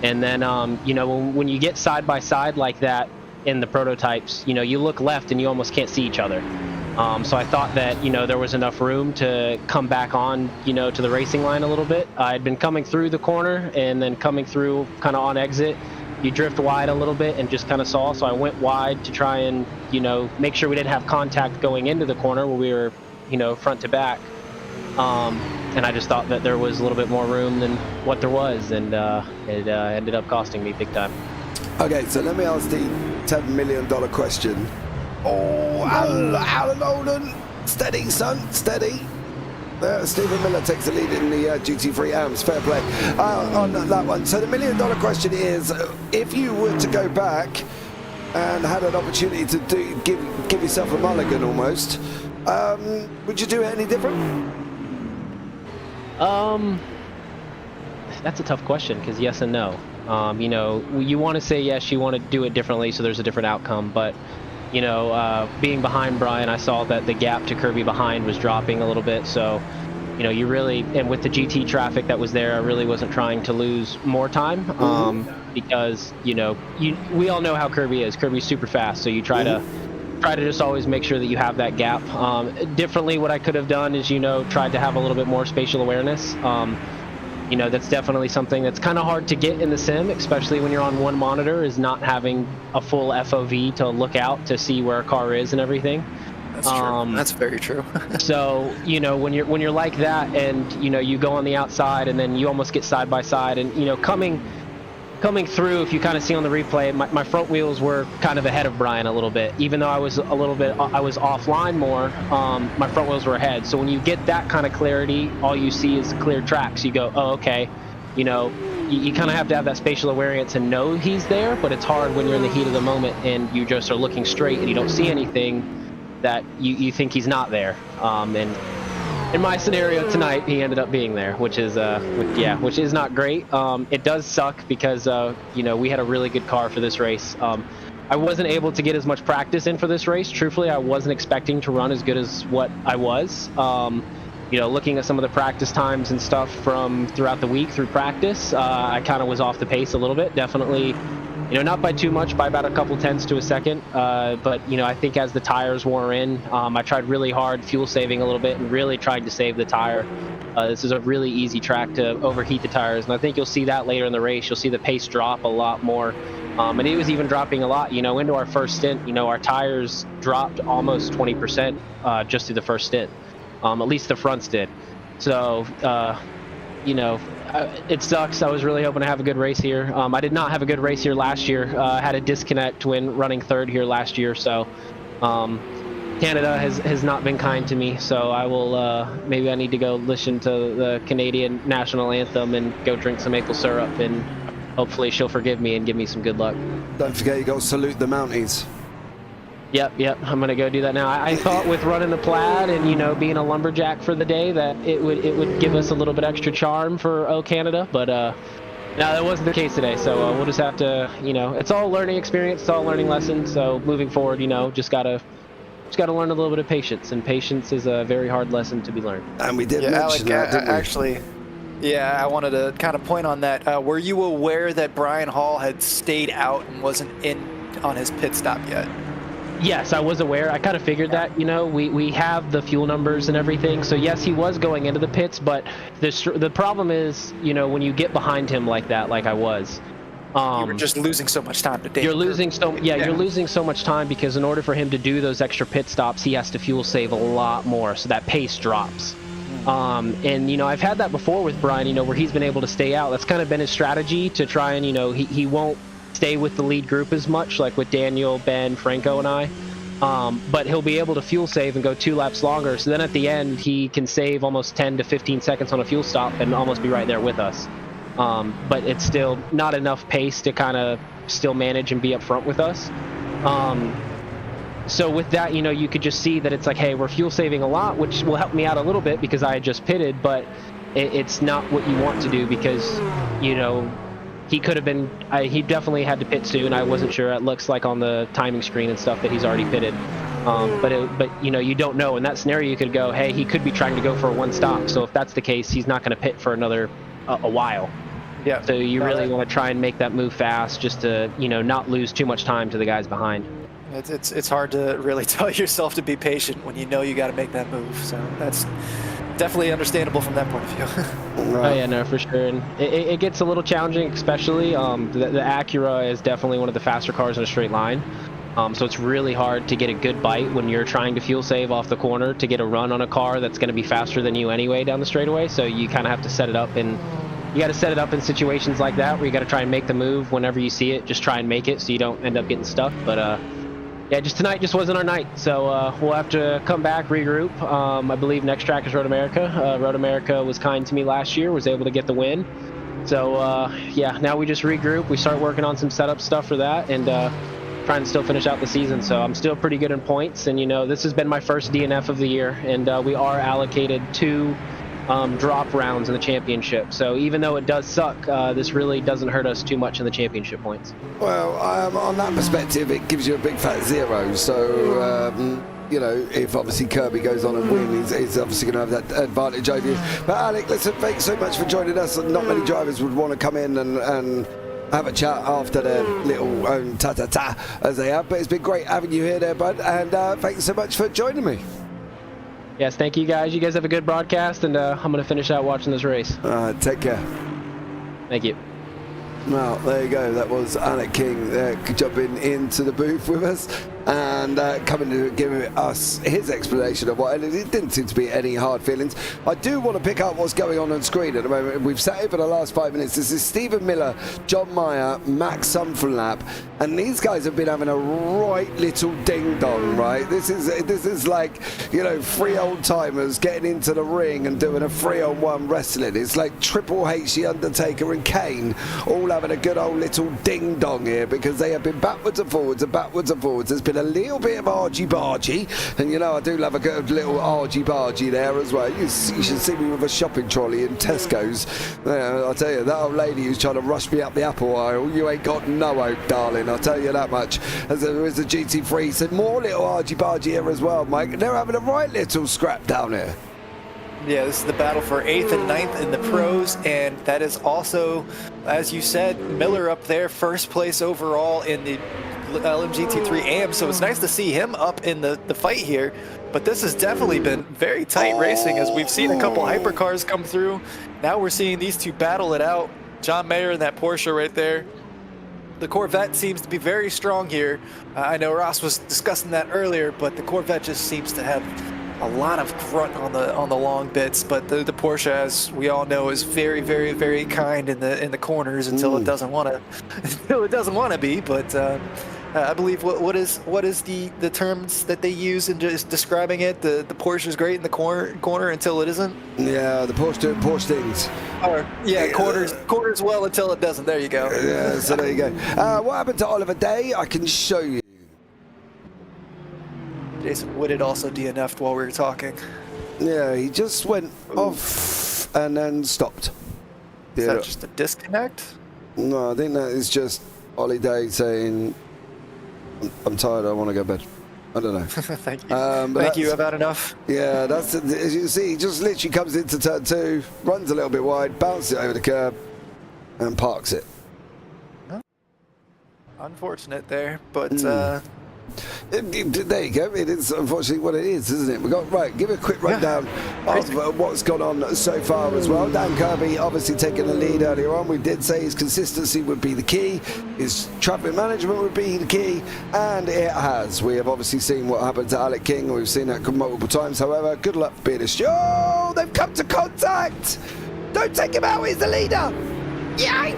And then when you get side by side like that in the prototypes, you look left and you almost can't see each other. So I thought that, there was enough room to come back on, to the racing line a little bit. I'd been coming through the corner and then coming through kind of on exit. You drift wide a little bit and just kind of saw. So I went wide to try and, make sure we didn't have contact going into the corner where we were, front to back. And I just thought that there was a little bit more room than what there was. And it ended up costing me big time. Okay, so let me ask the $10 million question. Oh, Alan Olden, steady, son, steady. Stephen Miller takes the lead in the GT3 AMS, fair play on that one. So the $1 million question is, if you were to go back and had an opportunity to give yourself a mulligan almost, would you do it any different? That's a tough question because yes and no. You want to say yes, you want to do it differently so there's a different outcome, but being behind Brian, I saw that the gap to Kirby behind was dropping a little bit. So, you really, and with the GT traffic that was there, I really wasn't trying to lose more time because, we all know how Kirby is. Kirby's super fast. So you try to just always make sure that you have that gap. Differently, what I could have done is, tried to have a little bit more spatial awareness. That's definitely something that's kind of hard to get in the sim, especially when you're on one monitor, is not having a full FOV to look out to see where a car is and everything. That's true. That's very true. So, when you're like that and, you go on the outside and then you almost get side by side and, coming through, if you kind of see on the replay, my front wheels were kind of ahead of Brian a little bit. Even though I was offline more, my front wheels were ahead. So when you get that kind of clarity, all you see is clear tracks. You go, oh, okay. You kind of have to have that spatial awareness and know he's there, but it's hard when you're in the heat of the moment and you just are looking straight and you don't see anything that you think he's not there. And in my scenario tonight, he ended up being there, which is not great. It does suck because we had a really good car for this race. I wasn't able to get as much practice in for this race. Truthfully, I wasn't expecting to run as good as what I was. Looking at some of the practice times and stuff from throughout the week through practice, I kind of was off the pace a little bit. Definitely, not by too much, by about a couple tenths to a second. But, I think as the tires wore in, I tried really hard fuel saving a little bit and really tried to save the tire. This is a really easy track to overheat the tires. And I think you'll see that later in the race. You'll see the pace drop a lot more. And it was even dropping a lot, into our first stint, our tires dropped almost 20% just through the first stint. At least the fronts did. So, it sucks. I was really hoping to have a good race here. I did not have a good race here last year. I had a disconnect when running third here last year. So, Canada has not been kind to me, so I will maybe I need to go listen to the Canadian national anthem and go drink some maple syrup, and hopefully she'll forgive me and give me some good luck. Don't forget, you got to salute the Mounties. Yep, I'm gonna go do that now. I thought with running the plaid and, you know, being a lumberjack for the day that it would give us a little bit extra charm for O Canada, but no, that wasn't the case today. So we'll just have to, you know, it's all a learning experience, it's all a learning lesson. So moving forward, you know, just gotta learn a little bit of patience, and patience is a very hard lesson to be learned. And we did Yeah, mention Alec, that, didn't we? actually, yeah, I wanted to kind of point on that. Were you aware that Brian Hall had stayed out and wasn't in on his pit stop yet? Yes, I was aware. I kind of figured that, you know, we have the fuel numbers and everything. So yes, he was going into the pits, but the problem is, you know, when you get behind him like that, like I was, You were just losing so much time to you're losing you're losing so much time, because in order for him to do those extra pit stops, he has to fuel save a lot more, so that pace drops. And, you know, I've had that before with Brian, you know, where he's been able to stay out. That's kind of been his strategy to try and, you know, he won't stay with the lead group as much, like with Daniel, Ben, Franco, and I. But he'll be able to fuel save and go 2 laps longer. So then at the end, he can save almost 10 to 15 seconds on a fuel stop and almost be right there with us. But it's still not enough pace to kind of still manage and be up front with us. So with that, you know, you could just see that it's like, hey, we're fuel saving a lot, which will help me out a little bit because I had just pitted, but it's not what you want to do, because, you know, he could have been, he definitely had to pit soon. I wasn't sure. It looks like on the timing screen and stuff that he's already pitted. But you know, you don't know. In that scenario, you could go, hey, he could be trying to go for a 1 stop. So if that's the case, he's not going to pit for another a while. Yeah. So you really want to try and make that move fast, just to, you know, not lose too much time to the guys behind. It's hard to really tell yourself to be patient when you know you got to make that move. So that's definitely understandable from that point of view. Oh yeah, no, for sure. And it gets a little challenging, especially the Acura is definitely one of the faster cars in a straight line. So it's really hard to get a good bite when you're trying to fuel save off the corner to get a run on a car that's going to be faster than you anyway down the straightaway. So you kind of have to set it up, and you got to set it up in situations like that where you got to try and make the move whenever you see it. Just try and make it so you don't end up getting stuck. But yeah, just tonight just wasn't our night. So we'll have to come back, regroup. I believe next track is Road America. Road America was kind to me last year, was able to get the win. So yeah, now we just regroup. We start working on some setup stuff for that, and trying to still finish out the season. So I'm still pretty good in points, and you know, this has been my first DNF of the year, and we are allocated 2 drop rounds in the championship. So even though it does suck, this really doesn't hurt us too much in the championship points. Well, on that perspective, it gives you a big fat 0. So, you know, if obviously Kirby goes on and wins, he's obviously going to have that advantage over you. But Alec, listen, thanks so much for joining us. Not many drivers would want to come in and have a chat after their little own ta-ta-ta as they have. But it's been great having you here there, bud. And thanks so much for joining me. Yes, thank you guys. You guys have a good broadcast, and I'm going to finish out watching this race. Take care. Thank you. Well, there you go. That was Alec King jumping into the booth with us and coming to give us his explanation of what, and it didn't seem to be any hard feelings. I do want to pick up what's going on screen at the moment. We've sat here for the last 5 minutes. This is Stephen Miller, John Meyer, Max Sunflap, and these guys have been having a right little ding-dong, right? This is like, you know, 3 old timers getting into the ring and doing a 3-on-1 wrestling. It's like Triple H, The Undertaker, and Kane all having a good old little ding-dong here, because they have been backwards and forwards and backwards and forwards. There's been a little bit of argy-bargy, and you know, I do love a good little argy-bargy there as well. You should see me with a shopping trolley in Tesco's. I'll tell you, that old lady who's trying to rush me up the apple aisle, you ain't got no hope, darling, I'll tell you that much. As there is the GT3, so more little argy-bargy here as well, Mike. They're having a right little scrap down here. Yeah, this is the battle for 8th and 9th in the pros, and that is also, as you said, Miller up there, first place overall in the LMGT3 AM, so it's nice to see him up in the fight here. But this has definitely been very tight racing, as we've seen a couple hypercars come through. Now we're seeing these two battle it out. John Mayer in that Porsche right there. The Corvette seems to be very strong here. I know Ross was discussing that earlier, but the Corvette just seems to have a lot of grunt on the long bits, but the Porsche, as we all know, is very, very, very kind in the corners until it doesn't want to be. But I believe what is the terms that they use in just describing it? The Porsche is great in the corner until it isn't. Yeah, the Porsche doing Porsche things. Or corners well until it doesn't. There you go. Yeah, so there you go. What happened to Oliver Day? I can show you. Jason Wood had also DNF'd while we were talking. Yeah, he just went off and then stopped. Is that just a disconnect? No, I think that is just Ollie Day saying, I'm tired, I want to go to bed. I don't know. Thank you. Thank you, I've had enough. Yeah, that's, as you can see, he just literally comes into turn 2, runs a little bit wide, bounces it over the curb, and parks it. Unfortunate there, but there you go. It is unfortunately what it is, isn't it? We got right. Give a quick rundown of what's gone on so far as well. Dan Kirby obviously taking the lead earlier on. We did say his consistency would be the key, his traffic management would be the key, and it has. We have obviously seen what happened to Alec King. We've seen that multiple times. However, good luck for being a show. They've come to contact. Don't take him out. He's the leader. Yay!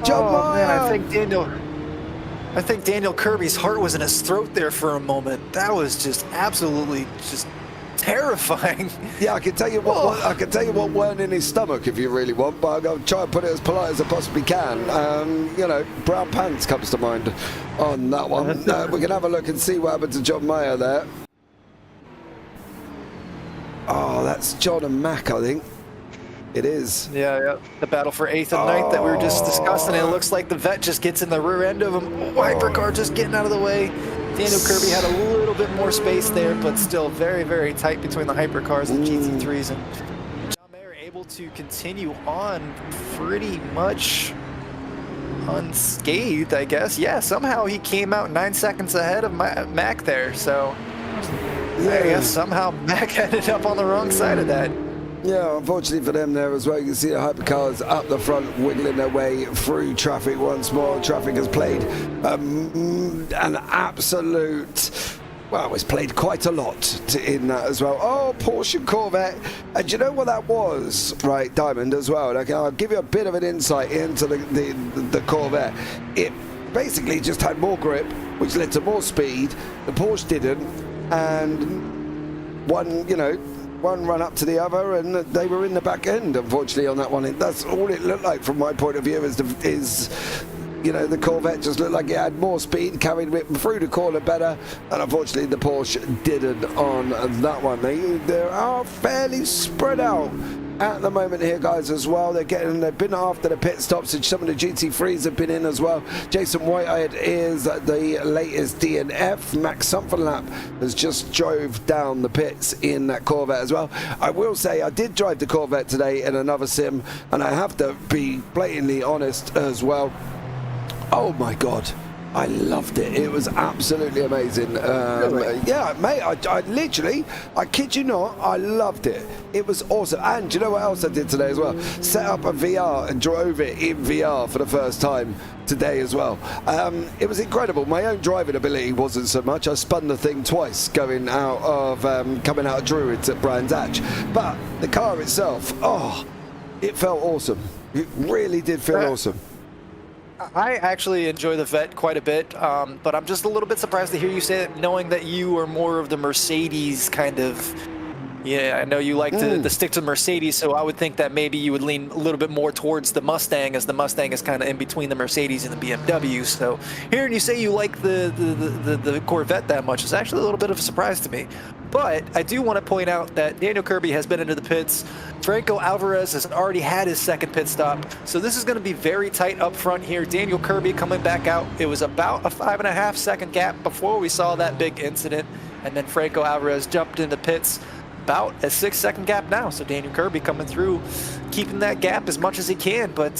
John Meyer. Man, I think Daniel Kirby's heart was in his throat there for a moment. That was just absolutely just terrifying. Yeah, I can tell you I can tell you what weren't in his stomach if you really want, but I'm going to try and put it as polite as I possibly can. You know, brown pants comes to mind on that one. We can have a look and see what happened to John Mayer there. Oh, that's John and Mac, I think. It is. Yeah. The battle for 8th and 9th that we were just discussing. It looks like the vet just gets in the rear end of him. Hypercar just getting out of the way. Daniel Kirby had a little bit more space there, but still very, very tight between the Hypercars and GT3s. And John Mayer able to continue on pretty much unscathed, I guess. Yeah, somehow he came out 9 seconds ahead of Mac there. So I guess somehow Mac ended up on the wrong side of that. Yeah, unfortunately for them there as well, you can see the hypercars up the front wiggling their way through traffic once more. Traffic has played an absolute, well, it's played quite a lot in that as well. Oh, Porsche Corvette. And you know what that was, right, Diamond, as well? Like, I'll give you a bit of an insight into the Corvette. It basically just had more grip, which led to more speed. The Porsche didn't. And one run up to the other, and they were in the back end, unfortunately, on that one. That's all it looked like from my point of view. The Corvette just looked like it had more speed, carried it through the corner better, and unfortunately the Porsche didn't on that one. They are fairly spread out at the moment here, guys, as well. They've been after the pit stops, and some of the GT3s have been in as well. Jason Whitehead is the latest DNF. Max Somfenlap has just drove down the pits in that Corvette as well. I will say I did drive the Corvette today in another sim, and I have to be blatantly honest as well. Oh my God, I loved it. It was absolutely amazing. Really? Yeah, mate, I literally, I kid you not, I loved it. It was awesome. And do you know what else I did today as well? Set up a VR and drove it in VR for the first time today as well. It was incredible. My own driving ability wasn't so much. I spun the thing twice coming out of Druids at Brands Hatch. But the car itself, it felt awesome. It really did feel awesome. I actually enjoy the Vet quite a bit, but I'm just a little bit surprised to hear you say it, knowing that you are more of the Mercedes kind of. Yeah, I know you like to stick to Mercedes, so I would think that maybe you would lean a little bit more towards the Mustang, as the Mustang is kind of in between the Mercedes and the BMW. So hearing you say you like the Corvette that much is actually a little bit of a surprise to me. But I do want to point out that Daniel Kirby has been into the pits. Franco Alvarez has already had his second pit stop. So this is going to be very tight up front here. Daniel Kirby coming back out. It was about a 5.5 second gap before we saw that big incident. And then Franco Alvarez jumped into pits. About a 6 second gap now. So Daniel Kirby coming through, keeping that gap as much as he can. But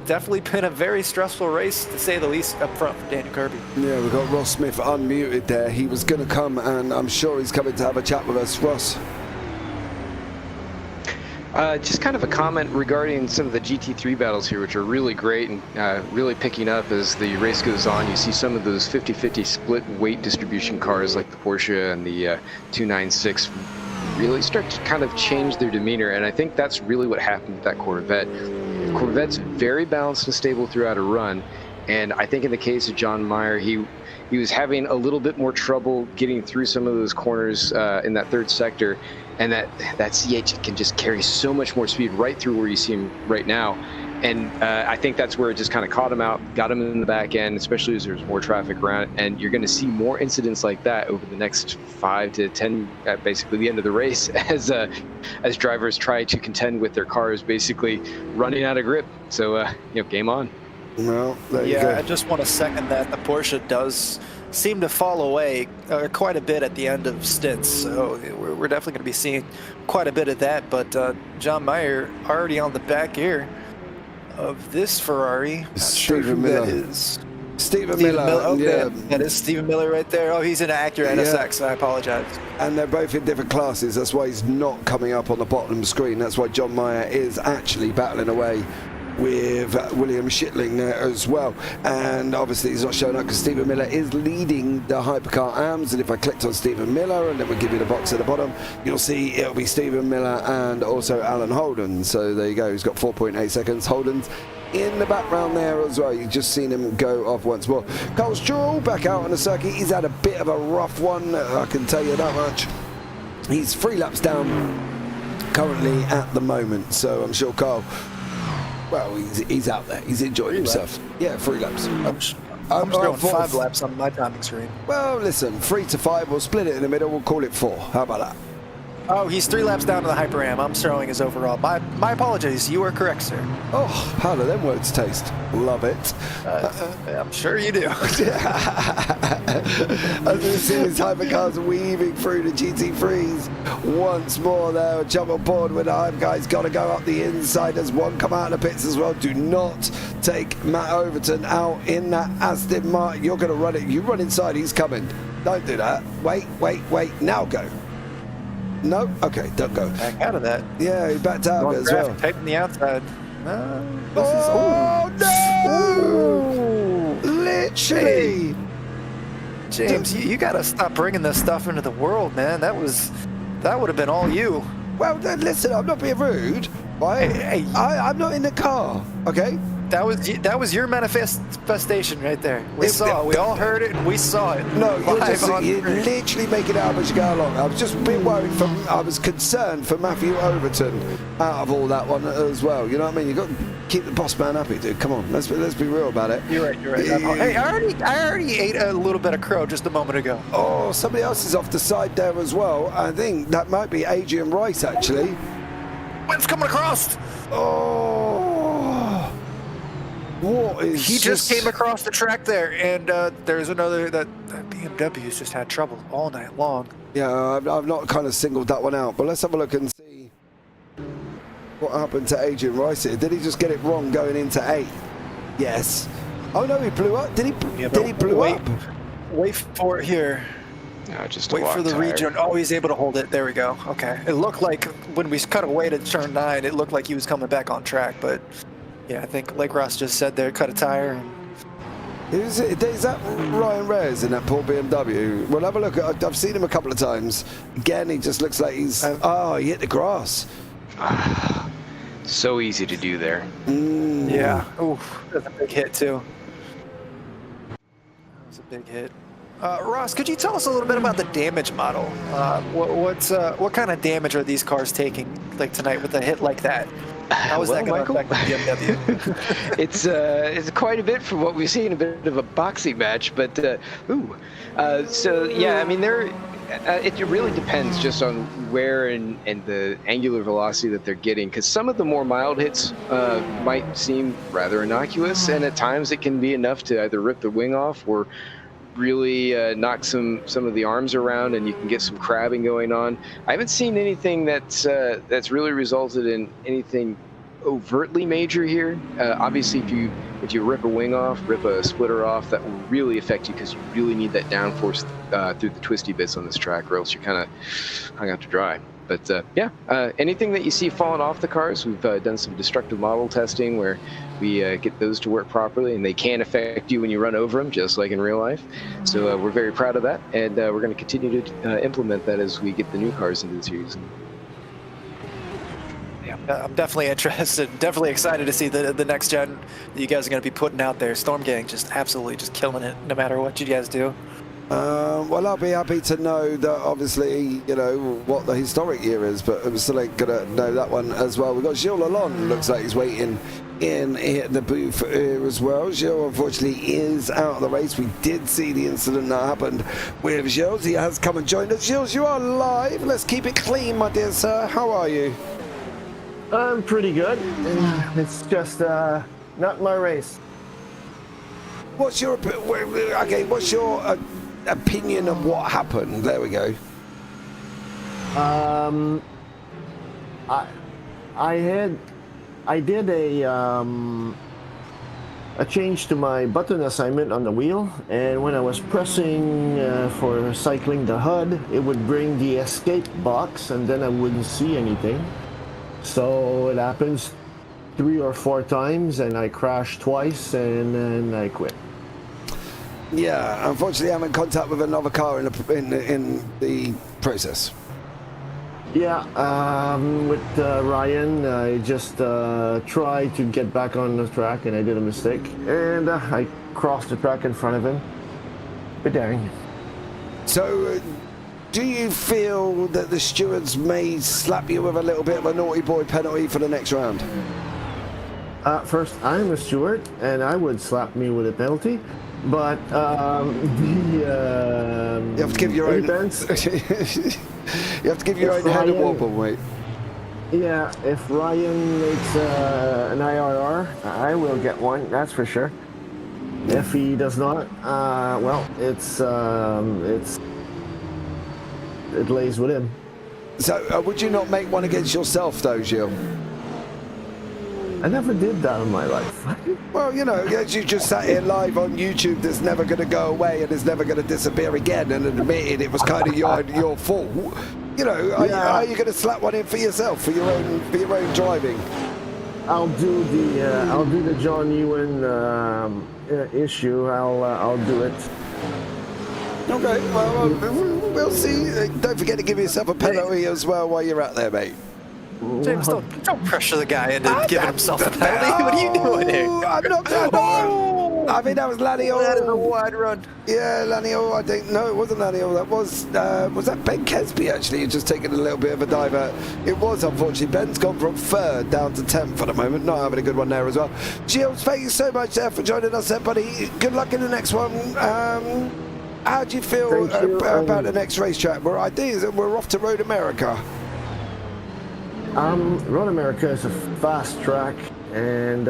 definitely been a very stressful race, to say the least, up front for Daniel Kirby. Yeah, we've got Ross Smith unmuted there. He was going to come, and I'm sure he's coming to have a chat with us. Ross. Just kind of a comment regarding some of the GT3 battles here, which are really great and really picking up as the race goes on. You see some of those 50-50 split weight distribution cars like the Porsche and the 296 really start to kind of change their demeanor, and I think that's really what happened with that Corvette. The Corvette's very balanced and stable throughout a run, and I think in the case of John Mayer, he was having a little bit more trouble getting through some of those corners in that third sector. And that CH can just carry so much more speed right through where you see him right now. And I think that's where it just kind of caught him out, got him in the back end, especially as there's more traffic around. And you're going to see more incidents like that over the next 5 to 10, basically the end of the race, as drivers try to contend with their cars basically running out of grip. So, game on. Well, there you go. I just want to second that. The Porsche does seem to fall away quite a bit at the end of stints, so we're definitely going to be seeing quite a bit of that. But John Mayer already on the back here of this Ferrari. Stephen Miller. That is Stephen Miller. Oh, yeah. That is Stephen Miller right there. Oh, he's an actor at NSX. I apologize. And they're both in different classes. That's why he's not coming up on the bottom screen. That's why John Mayer is actually battling away with William Schittling there as well, and obviously he's not showing up because Stephen Miller is leading the Hypercar AMS. And if I clicked on Stephen Miller and then we'll give you the box at the bottom, you'll see it'll be Stephen Miller and also Alan Holden. So there you go, he's got 4.8 seconds. Holden's in the background there as well. You've just seen him go off once more. Carl Stroll back out on the circuit. He's had a bit of a rough one, I can tell you that much. He's 3 laps down currently at the moment, so I'm sure Carl, well, he's out there. He's enjoying himself. Yeah, 3 laps. I'm going 5 laps on my timing screen. Well, listen, 3 to 5. We'll split it in the middle. We'll call it 4. How about that? Oh, he's 3 laps down to the Hyper Am. I'm showing his overall. My apologies. You are correct, sir. Oh, how do them words taste? Love it. I'm sure you do. As we see these Hypercars weaving through the GT3s once more there. Jump on board with the Hype guys. Got to go up the inside. There's one come out of the pits as well. Do not take Matt Overton out in that Aston Martin. You're going to run it. You run inside. He's coming. Don't do that. Wait. Now go. No? Okay, don't go. Back out of that. Yeah, he backed out of it as well. Taking the outside. Oh, no! Literally! James, you got to stop bringing this stuff into the world, man. That would have been all you. Well, listen, I'm not being rude, right? Hey. I'm not in the car, okay? That was your manifestation right there. We saw it. We all heard it and we saw it. No, you're literally making it up as you go along. I was just a bit worried I was concerned for Matthew Overton out of all that one as well. You know what I mean? You've got to keep the boss man happy, dude. Come on, let's be real about it. You're right. Hey, I already ate a little bit of crow just a moment ago. Oh, somebody else is off the side there as well. I think that might be Adrian Rice, actually. Wind's coming across. Oh. What is he just came across the track there, and there's another that BMW's just had trouble all night long. Yeah, I've not kind of singled that one out, but let's have a look and see what happened to Adrian Rice here. Did he just get it wrong going into 8? Yes. Oh no, he blew up. Did he blow up? Wait for it here. No, just wait for the region. Oh, he's able to hold it. There we go. Okay. It looked like when we cut away to turn 9, it looked like he was coming back on track, but yeah, I think like Ross just said there, cut a tire. Is that Ryan Reyes in that poor BMW? We'll have a look. I've seen him a couple of times. Again, he just looks like he's... he hit the grass. So easy to do there. Yeah. Oof, that's a big hit too. That was a big hit. Ross, could you tell us a little bit about the damage model? What kind of damage are these cars taking like tonight with a hit like that? How is that going to affect the BMW? It's quite a bit from what we've seen, a bit of a boxing match, but so yeah, I mean it really depends just on where and the angular velocity that they're getting, because some of the more mild hits might seem rather innocuous, and at times it can be enough to either rip the wing off or really knock some of the arms around, and you can get some crabbing going on. I haven't seen anything that's really resulted in anything overtly major here. Obviously, if you rip a wing off, rip a splitter off, that will really affect you, because you really need that downforce through the twisty bits on this track, or else you're kind of hung out to dry. But yeah, anything that you see falling off the cars, we've done some destructive model testing where we get those to work properly, and they can affect you when you run over them, just like in real life. So we're very proud of that, and we're going to continue to implement that as we get the new cars into the series. Yeah, I'm definitely interested, definitely excited to see the next gen that you guys are going to be putting out there. Storm Gang just absolutely just killing it, no matter what you guys do. Well, I'll be happy to know that, obviously, you know, what the historic year is, but I'm still going to know that one as well. We've got Gilles Lalonde, looks like he's waiting in the booth here as well. Gilles, unfortunately, is out of the race. We did see the incident that happened with Gilles. He has come and joined us. Gilles, you are live. Let's keep it clean, my dear sir. How are you? I'm pretty good. It's just not my race. What's your opinion of what happened? There we go. I did a change to my button assignment on the wheel, and when I was pressing for cycling the HUD, it would bring the escape box, and then I wouldn't see anything. So it happens 3 or 4 times, and I crashed twice, and then I quit. Yeah, unfortunately, I'm in contact with another car in the process. Yeah, with Ryan, I just tried to get back on the track, and I did a mistake, and I crossed the track in front of him. But dang. So, do you feel that the stewards may slap you with a little bit of a naughty boy penalty for the next round? First, I'm a steward, and I would slap me with a penalty. But you have to give your own. You have to give your own head a wobble, mate. Yeah, if Ryan makes an IRR, I will get one. That's for sure. If he does not, well, it lays with him. So, would you not make one against yourself, though, Gilles? I never did that in my life. Well, you know, as you just sat here live on YouTube, that's never going to go away and is never going to disappear again, and admitted it was kind of your fault. You know, are you going to slap one in for yourself for your own driving? I'll do the John Ewan issue. I'll do it. Okay, well, we'll see. Don't forget to give yourself a penalty as well while you're out there, mate. James, don't pressure the guy into giving himself a penalty. What are you doing here? I'm not. I mean, that was Lanio. That is a wide run. Yeah, Lanio. I think no, it wasn't Lanio. That was that Ben Kesby actually? Just taking a little bit of a dive out. It was, unfortunately. Ben's gone from 3rd down to 10th for the moment. Not having a good one there as well. Gilles, thank you so much there for joining us, there, buddy. Good luck in the next one. How do you feel about the next racetrack? We're off to Road America. Road America is a fast track, and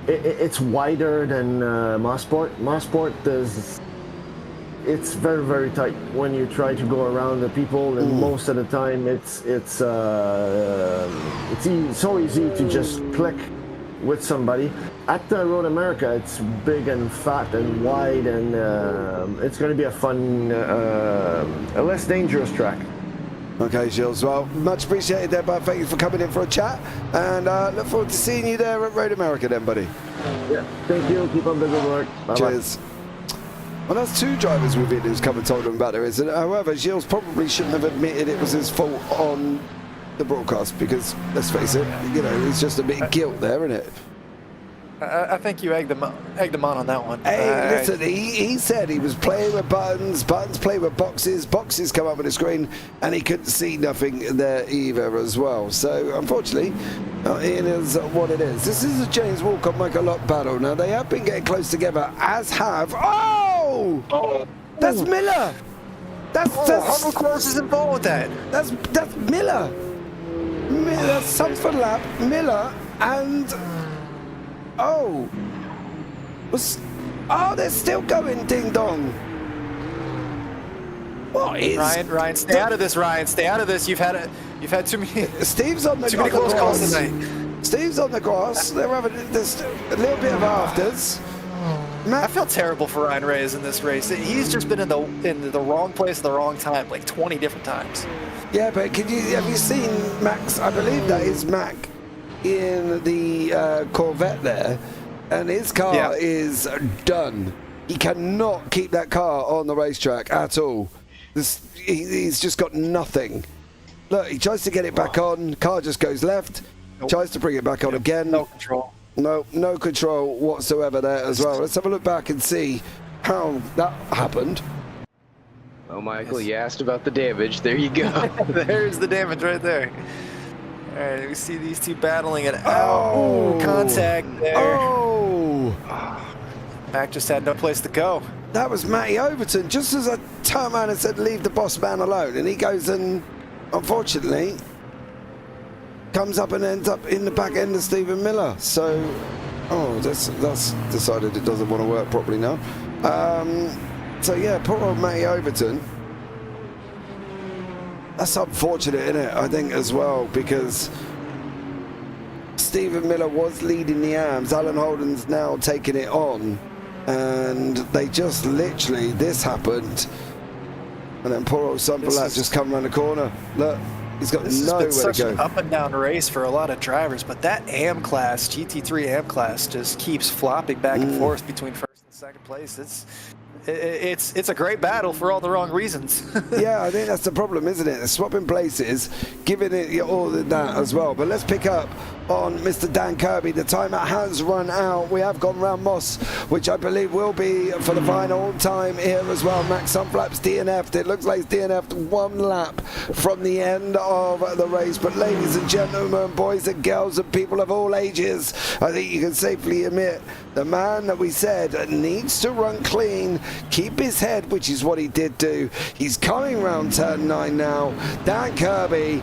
it's wider than Mosport. Mosport it's very, very tight when you try to go around the people, and most of the time it's so easy to just click with somebody. At the Road America, it's big and fat and wide, and it's going to be a fun, a less dangerous track. Okay, Gilles, well, much appreciated there, bud. Thank you for coming in for a chat, and look forward to seeing you there at Road America then, buddy. Yeah, thank you. Keep up the good work. Bye-bye. Cheers. Well, that's 2 drivers with it who's come and told them about their incident. However, Gilles probably shouldn't have admitted it was his fault on the broadcast, because, let's face it, you know, it's just a bit of guilt there, isn't it? I think you egged him on that one. Hey, listen, he said he was playing with buttons play with boxes come up on the screen, and he couldn't see nothing there either as well. So, unfortunately, it is what it is. This is a James Walcott Michael Lott battle. Now, they have been getting close together, as have... Oh! That's Miller! That's how close is involved with that? That's Miller! That's Sunford Lab, Miller, and... Oh, they're still going ding dong. What is Ryan? Stay out of this, Ryan. Stay out of this. You've had too many. Steve's on the too many close calls tonight. Steve's on the grass. There's a little bit of afters. I feel terrible for Ryan Reyes in this race. He's just been in the wrong place at the wrong time, like 20 different times. Yeah, but have you seen Max? I believe that is Mac in the Corvette there, and his car is done. He cannot keep that car on the racetrack at all. He's just got nothing. Look, he tries to get it back on, car just goes left, tries to bring it back on again. No control. No control whatsoever there as well. Let's have a look back and see how that happened. Well, Michael, you asked about the damage. There you go. There's the damage right there. All right, we see these two battling it out. Oh. Ooh, contact there. Oh! Mac just had no place to go. That was Matty Overton, just as I turned around and said, leave the boss man alone. And he goes and, unfortunately, comes up and ends up in the back end of Stephen Miller. So, that's decided it doesn't want to work properly now. So yeah, poor old Matty Overton. That's unfortunate, isn't it? I think as well, because Stephen Miller was leading the AMS. Alan Holden's now taking it on, and they just literally, this happened, and then poor old Sunderland just come around the corner. Look. He's got nowhere to go. This has been such an up and down race for a lot of drivers, but that AM class, GT3 AM class, just keeps flopping back and forth between first and second place. It's a great battle for all the wrong reasons. Yeah, I think that's the problem, isn't it? They're swapping places, giving it all of that as well. But let's pick up on Mr. Dan Kirby. The timer has run out. We have gone round Moss, which I believe will be for the final time here as well. Max Sunflap's DNF'd. It looks like he's DNF'd 1 lap from the end of the race. But ladies and gentlemen, boys and girls and people of all ages, I think you can safely admit the man that we said needs to run clean, keep his head, which is what he did do. He's coming round turn 9 now. Dan Kirby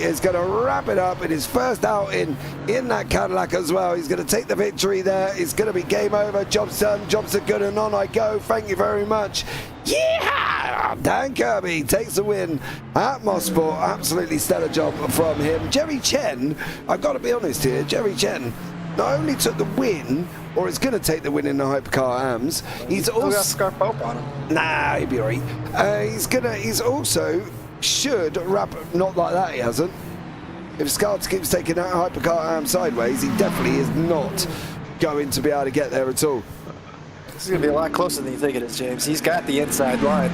is going to wrap it up in his first outing in that Cadillac as well. He's going to take the victory there. It's going to be game over. Job's done. Jobs are good, and on I go. Thank you very much. Yeah! Dan Kirby takes the win at Mosport. Absolutely stellar job from him. Jerry Chen, I've got to be honest here, Jerry Chen not only took the win, or is going to take the win in the Hypercar AMS, he's also got Scar Pope on him. Nah, he'll be alright. He's also should wrap, not like that, he hasn't. If Scar keeps taking that Hypercar AMS sideways, he definitely is not going to be able to get there at all. This is going to be a lot closer than you think it is, James. He's got the inside line.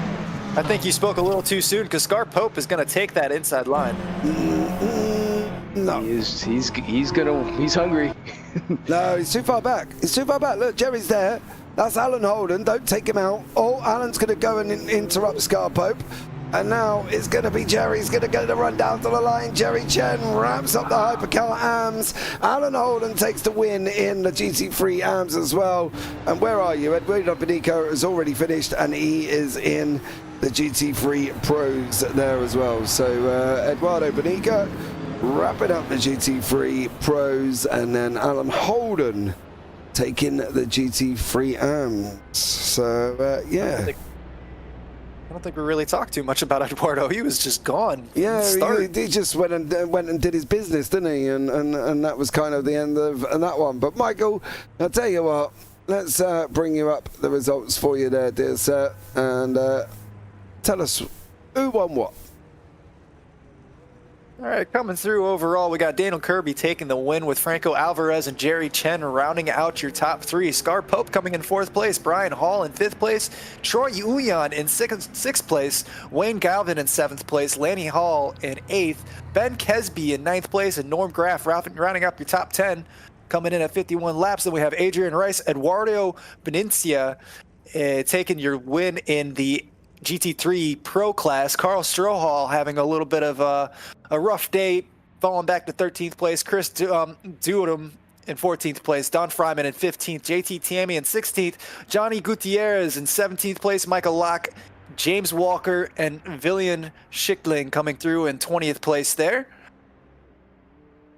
I think you spoke a little too soon, because Scar Pope is going to take that inside line. No. He's hungry. No, he's too far back. He's too far back. Look, Jerry's there. That's Alan Holden. Don't take him out. Oh, Alan's going to go and interrupt Scar Pope. And now it's going to be Jerry's going to go to run down to the line. Jerry Chen wraps up the Hypercar AMS. Alan Holden takes the win in the GT3 AMS as well. And where are you? Eduardo Benico has already finished, and he is in the GT3 Pros there as well. So Eduardo Benico wrapping up the GT3 Pros, and then Alan Holden taking the GT3 AMS. So yeah. I don't think we really talked too much about Eduardo. He was just gone. Yeah, he just went and did his business, didn't he? And that was kind of the end of that one. But Michael, I'll tell you what, let's bring you up the results for you there, dear sir, and tell us who won what. All right, coming through overall, we got Daniel Kirby taking the win with Franco Alvarez and Jerry Chen rounding out your top 3. Scar Pope coming in 4th place, Brian Hall in 5th place, Troy Uyan in 6th place, Wayne Galvin in 7th place, Lanny Hall in 8th, Ben Kesby in 9th place, and Norm Graff rounding up your top 10, coming in at 51 laps. Then we have Adrian Rice, Eduardo Benincia taking your win in the GT3 Pro class. Carl Strohal having a little bit of a rough day, falling back to 13th place. Chris Duham in 14th place. Don Fryman in 15th. JT Tammy in 16th. Johnny Gutierrez in 17th place. Michael Locke, James Walker, and Villian Schickling coming through in 20th place there.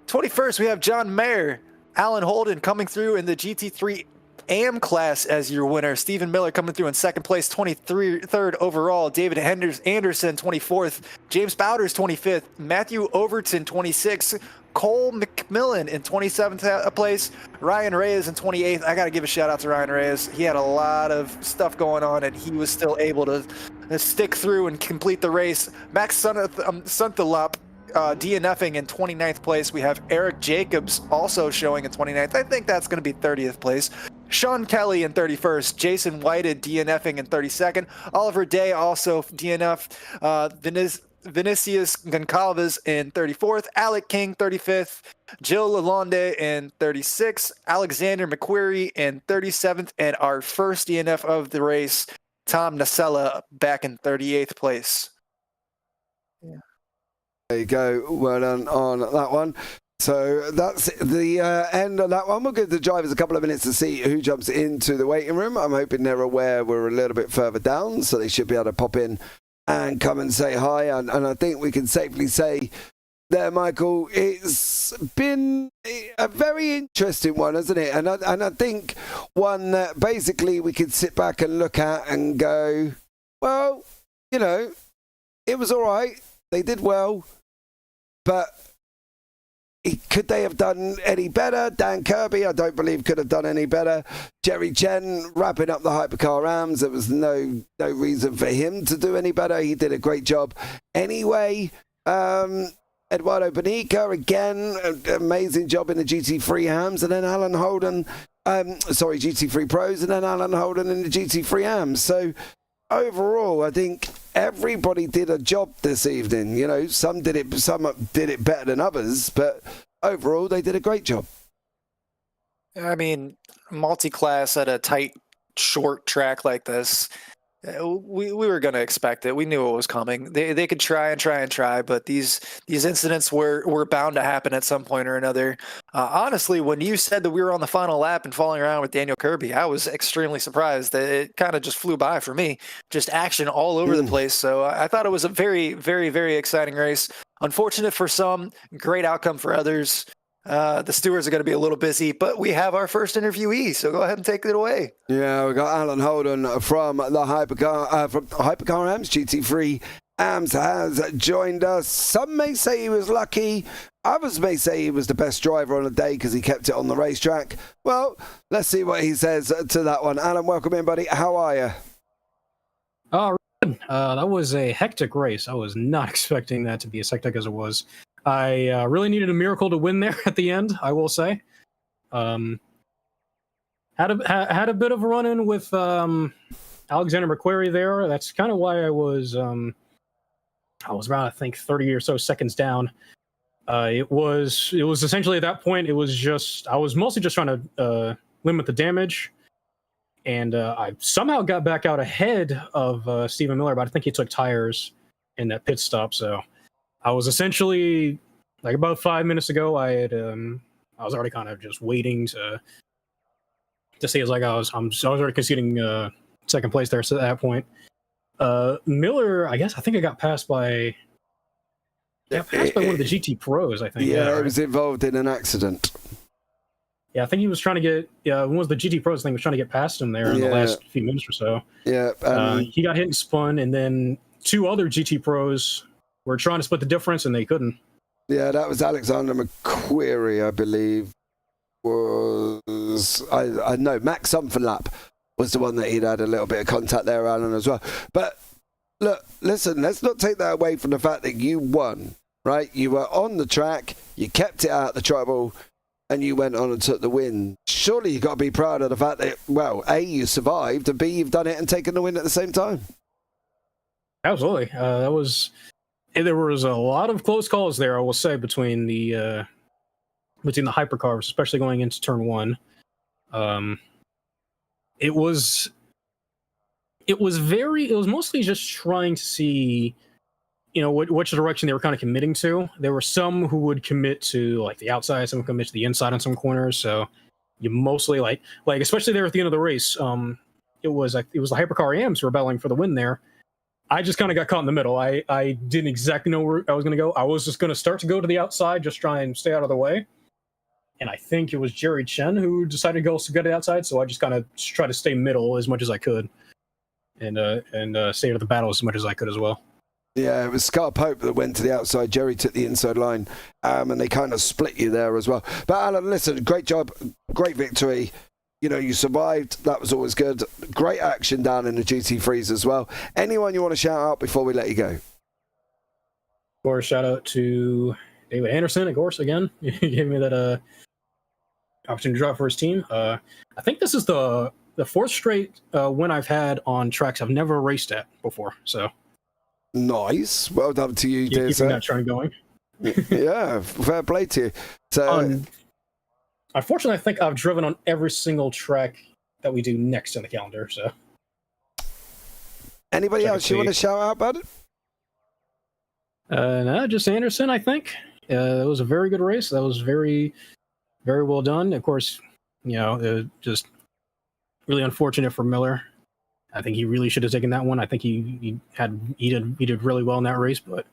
21st, we have John Mayer, Alan Holden coming through in the GT3 AM class as your winner. Stephen Miller coming through in 2nd place, 23rd overall. David Anderson, 24th. James Bowders, 25th. Matthew Overton, 26th. Cole McMillan in 27th place. Ryan Reyes in 28th. I got to give a shout out to Ryan Reyes. He had a lot of stuff going on, and he was still able to stick through and complete the race. Max Sunthulap DNFing in 29th place. We have Eric Jacobs also showing in 29th. I think that's going to be 30th place. Sean Kelly in 31st. Jason Whited DNFing in 32nd. Oliver Day also DNF. Vinicius Goncalves in 34th. Alec King 35th. Jill Lalonde in 36th. Alexander McQuarrie in 37th. And our first DNF of the race, Tom Nacella, back in 38th place. There you go. Well done on that one. So that's the end of that one. We'll give the drivers a couple of minutes to see who jumps into the waiting room. I'm hoping they're aware we're a little bit further down, so they should be able to pop in and come and say hi. And I think we can safely say there, Michael, it's been a very interesting one, hasn't it? And I think one that basically we could sit back and look at and go, well, you know, it was all right. They did well. But could they have done any better? Dan Kirby, I don't believe, could have done any better. Jerry Chen wrapping up the Hypercar Rams. There was no reason for him to do any better. He did a great job anyway. Eduardo Bonica, again, amazing job in the GT3 Hams. And then Alan Holden, GT3 Pros, and then Alan Holden in the GT3 Hams. So overall, I think everybody did a job this evening. You know, some did it better than others, but overall, they did a great job. I mean, multi-class at a tight, short track like this, we were going to expect it. We knew it was coming. They could try, but these incidents were bound to happen at some point or another. Honestly, when you said that we were on the final lap and falling around with Daniel Kirby, I was extremely surprised. It kind of just flew by for me. Just action all over the place. So I thought it was a very, very, very exciting race. Unfortunate for some, great outcome for others. The stewards are going to be a little busy, but we have our first interviewee, so go ahead and take it away. Yeah, we got Alan Holden from the Hypercar Rams GT3. AMS has joined us. Some may say he was lucky. Others may say he was the best driver on the day because he kept it on the racetrack. Well, let's see what he says to that one. Alan, welcome in, buddy. How are you? That was a hectic race. I was not expecting that to be as hectic as it was. I really needed a miracle to win there at the end, I will say. Had a bit of a run-in with Alexander McQuarrie there. That's kind of why I was around, I think, 30 or so seconds down. It was essentially at that point, I was mostly just trying to limit the damage. And I somehow got back out ahead of Stephen Miller, but I think he took tires in that pit stop, so I was essentially, like, about 5 minutes ago, I was already kind of just waiting to see, as like I was already conceding second place there. So at that point, Miller, I think I got passed by one of the GT Pros. I think. Yeah, he was involved in an accident. Yeah, I think he was trying to get. One of the GT Pros, I think, was trying to get past him there in the last few minutes or so. Yeah, he got hit and spun, and then two other GT Pros were trying to split the difference, and they couldn't. Yeah, that was Alexander McQuarrie, I believe. I know Max Sunthulap was the one that he'd had a little bit of contact there, Alan, as well. But look, listen, let's not take that away from the fact that you won, right? You were on the track, you kept it out of the trouble, and you went on and took the win. Surely you've got to be proud of the fact that, well, A, you survived, and B, you've done it and taken the win at the same time. Absolutely. There was a lot of close calls there, I will say, between the hypercars, especially going into turn one. It was mostly just trying to see, which direction they were kind of committing to. There were some who would commit to like the outside, some would commit to the inside on some corners. So you mostly like especially there at the end of the race, it was the Hypercar AMs who were battling for the win there. I just kind of got caught in the middle. I didn't exactly know where I was going to go. I was just going to start to go to the outside, just try and stay out of the way. And I think it was Jerry Chen who decided to go to the outside, so I just kind of tried to stay middle as much as I could, and stay out of the battle as much as I could as well. Yeah, it was Scar Pope that went to the outside. Jerry took the inside line, and they kind of split you there as well. But Alan, listen, great job, great victory. You know, you survived. That was always good. Great action down in the GT3s as well. Anyone you want to shout out before we let you go? Of course, shout out to David Anderson, of course, again. He gave me that opportunity to drive for his team. I think this is the fourth straight win I've had on tracks I've never raced at before. So nice. Well done to you, dear keeping that trend going. Yeah, fair play to you. So, unfortunately, I think I've driven on every single track that we do next in the calendar. So, anybody else you want to shout out about it? No, just Anderson, I think. It was a very good race. That was very, very well done. Of course, you know, just really unfortunate for Miller. I think he really should have taken that one. I think he did really well in that race, but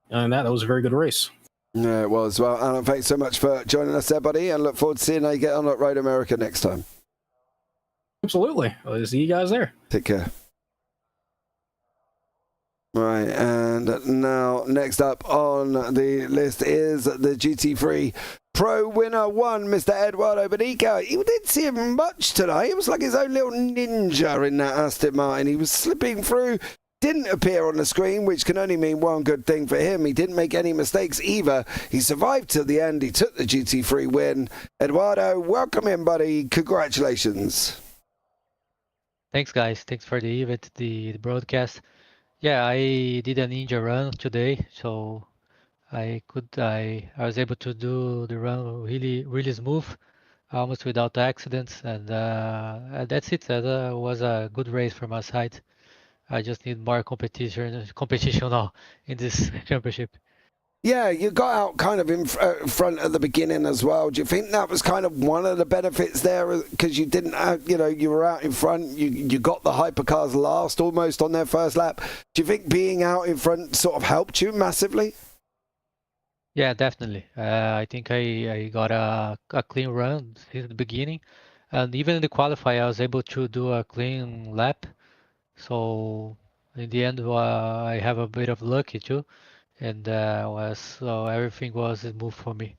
that was a very good race. Yeah, it was. Well, Alan, thanks so much for joining us there, buddy, and look forward to seeing how you get on at Road America next time. Absolutely. I'll see you guys there. Take care. Right, and now next up on the list is the GT3 Pro winner one, Mr. Eduardo Bonica. You didn't see him much today. It was like his own little ninja in that Aston Martin. He was slipping through, didn't appear on the screen, which can only mean one good thing for him. He didn't make any mistakes either. He survived till the end. He took the GT3 win. Eduardo, welcome in, buddy. Congratulations. Thanks, guys. Thanks for the event, the broadcast. Yeah, I did a ninja run today, so I was able to do the run really smooth, almost without accidents, and that's it. That was a good race from my side. I just need more competition now in this championship. Yeah, you got out kind of in front at the beginning as well. Do you think that was kind of one of the benefits there? Because you didn't, you were out in front. You got the hypercars last almost on their first lap. Do you think being out in front sort of helped you massively? Yeah, definitely. I think I got a clean run since the beginning. And even in the qualifier, I was able to do a clean lap. So in the end, I have a bit of luck too. And so everything was smooth for me.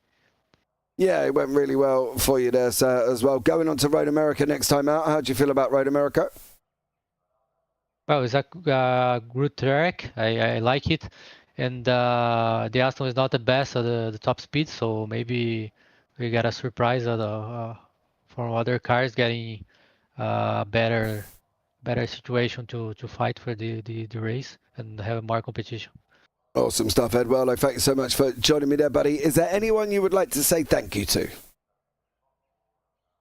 Yeah, it went really well for you there, sir, as well. Going on to Road America next time out, how do you feel about Road America? Well, it's a good track. I like it. And the Aston is not the best at the top speed, so maybe we got a surprise from other cars getting better situation to fight for the race and have more competition. Awesome stuff, Ed. Well, thank you so much for joining me there, buddy. Is there anyone you would like to say thank you to?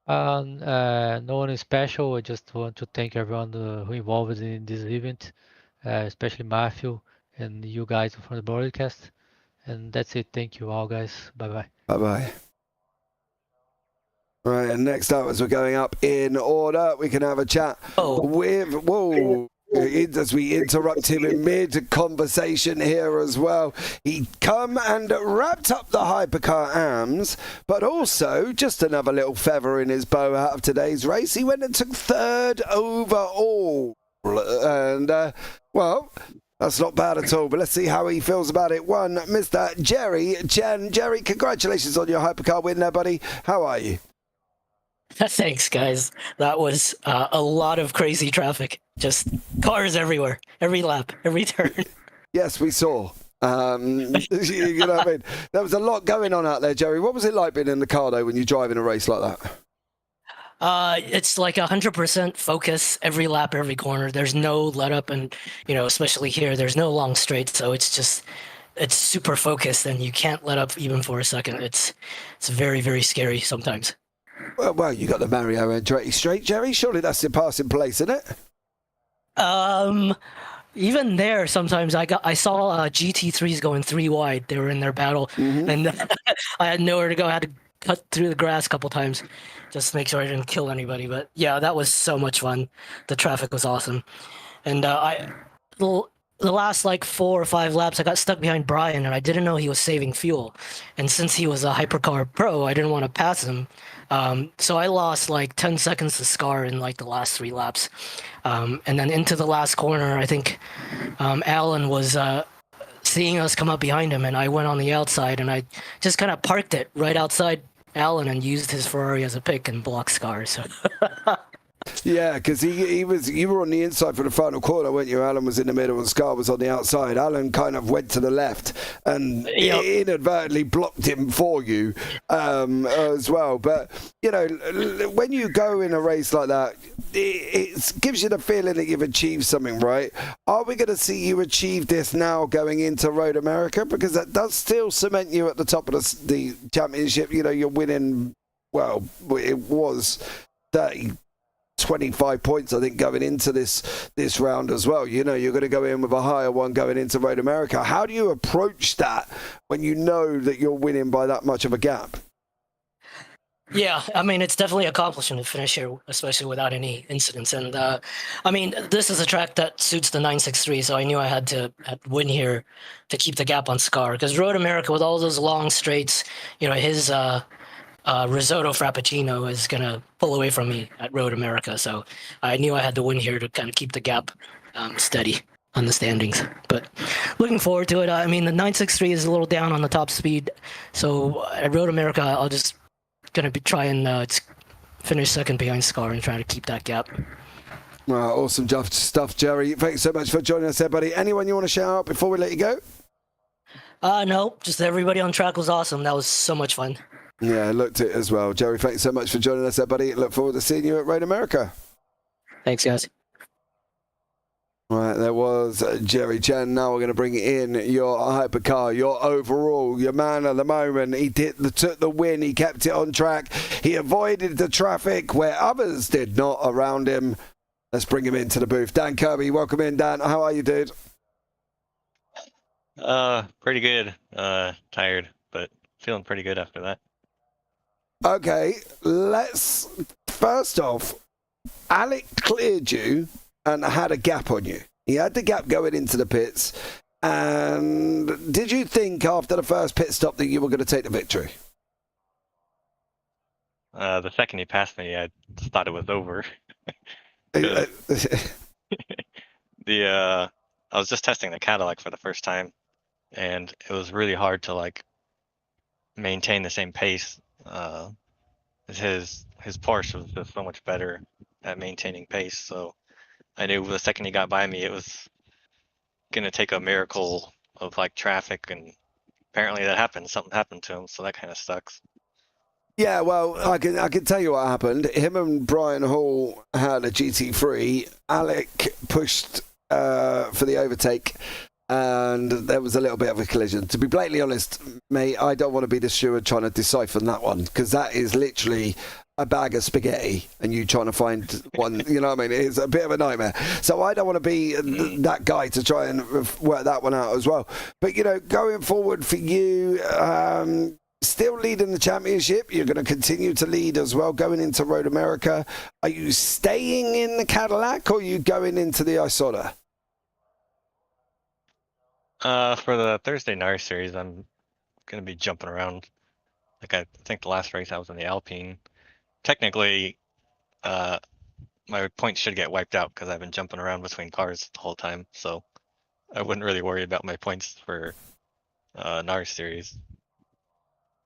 No one is special. I just want to thank everyone who involved in this event, especially Matthew and you guys from the broadcast. And that's it. Thank you all, guys. Bye-bye. Bye-bye. Right, and next up, as we're going up in order, we can have a chat with... Whoa! As we interrupt him in mid-conversation here as well. He'd come and wrapped up the hypercar AMS, but also, just another little feather in his bow out of today's race, he went and took third overall. And, well, that's not bad at all, but let's see how he feels about it. One, Mr. Jerry Chen. Jerry, congratulations on your hypercar win there, buddy. How are you? Thanks, guys. That was a lot of crazy traffic. Just cars everywhere, every lap, every turn. Yes, we saw. You know what I mean? There was a lot going on out there, Jerry. What was it like being in the car, though, when you drive in a race like that? It's like 100% focus every lap, every corner. There's no let up, and especially here, there's no long straight. So it's super focused, and you can't let up even for a second. It's very, very scary sometimes. Well, you got the Mario Andretti straight, Jerry. Surely that's the passing place, isn't it? Even there, sometimes I saw GT3s going 3 wide. They were in their battle, and I had nowhere to go. I had to cut through the grass a couple times just to make sure I didn't kill anybody. But yeah, that was so much fun. The traffic was awesome, and the last like 4 or 5 laps, I got stuck behind Brian, and I didn't know he was saving fuel. And since he was a Hypercar Pro, I didn't want to pass him. So I lost like 10 seconds to Scar in like the last 3 laps. And then into the last corner, I think Alan was seeing us come up behind him, and I went on the outside, and I just kind of parked it right outside Alan and used his Ferrari as a pick and blocked Scar. So. Yeah, because you were on the inside for the final corner, weren't you? Alan was in the middle and Scar was on the outside. Alan kind of went to the left and inadvertently blocked him for you as well. But, you know, when you go in a race like that, it gives you the feeling that you've achieved something, right? Are we going to see you achieve this now going into Road America? Because that does still cement you at the top of the championship. You know, you're winning, well, it was 25 points, I think, going into this round as well. You know, you're going to go in with a higher one going into Road America. How do you approach that when you know that you're winning by that much of a gap? Yeah, I mean, it's definitely accomplishing to finish here, especially without any incidents. And I mean, this is a track that suits the 963, so I knew I had to win here to keep the gap on Scar. Because Road America, with all those long straights, you know, his risotto frappuccino is going to pull away from me at Road America. So I knew I had to win here to kind of keep the gap steady on the standings. But looking forward to it. I mean, the 963 is a little down on the top speed. So at Road America, I'll just going to be trying finish second behind Scar and try to keep that gap. Well, awesome stuff, Jerry. Thanks so much for joining us there, buddy. Anyone you want to shout out before we let you go? No, just everybody on track was awesome. That was so much fun. Yeah, I looked it as well. Jerry, thanks so much for joining us there, buddy. Look forward to seeing you at Road America. Thanks, guys. Right, there was Jerry Chen. Now we're going to bring in your hypercar, your overall, your man at the moment. He took the win. He kept it on track. He avoided the traffic where others did not around him. Let's bring him into the booth. Dan Kirby, welcome in, Dan. How are you, dude? Pretty good. Tired, but feeling pretty good after that. Okay, let's first off, Alec cleared you and had a gap on you. He had the gap going into the pits. And did you think after the first pit stop that you were going to take the victory? The second he passed me, I thought it was over. I was just testing the Cadillac for the first time, and it was really hard to like maintain the same pace. His Porsche was just so much better at maintaining pace, so I knew the second he got by me, it was gonna take a miracle of like traffic, and apparently that happened. Something happened to him, so that kind of sucks. Yeah, well, I can tell you what happened. Him and Brian Hall had a GT3. Alec pushed for the overtake, and there was a little bit of a collision. To be blatantly honest, mate, I don't want to be the steward trying to decipher that one, because that is literally a bag of spaghetti and you trying to find one, you know what I mean? It's a bit of a nightmare. So I don't want to be that guy to try and work that one out as well. But, you know, going forward for you, still leading the championship, you're going to continue to lead as well going into Road America. Are you staying in the Cadillac or are you going into the Isotta? For the Thursday NARS series, I'm going to be jumping around. Like I think the last race I was in the Alpine. Technically, my points should get wiped out because I've been jumping around between cars the whole time, so I wouldn't really worry about my points for NARS series.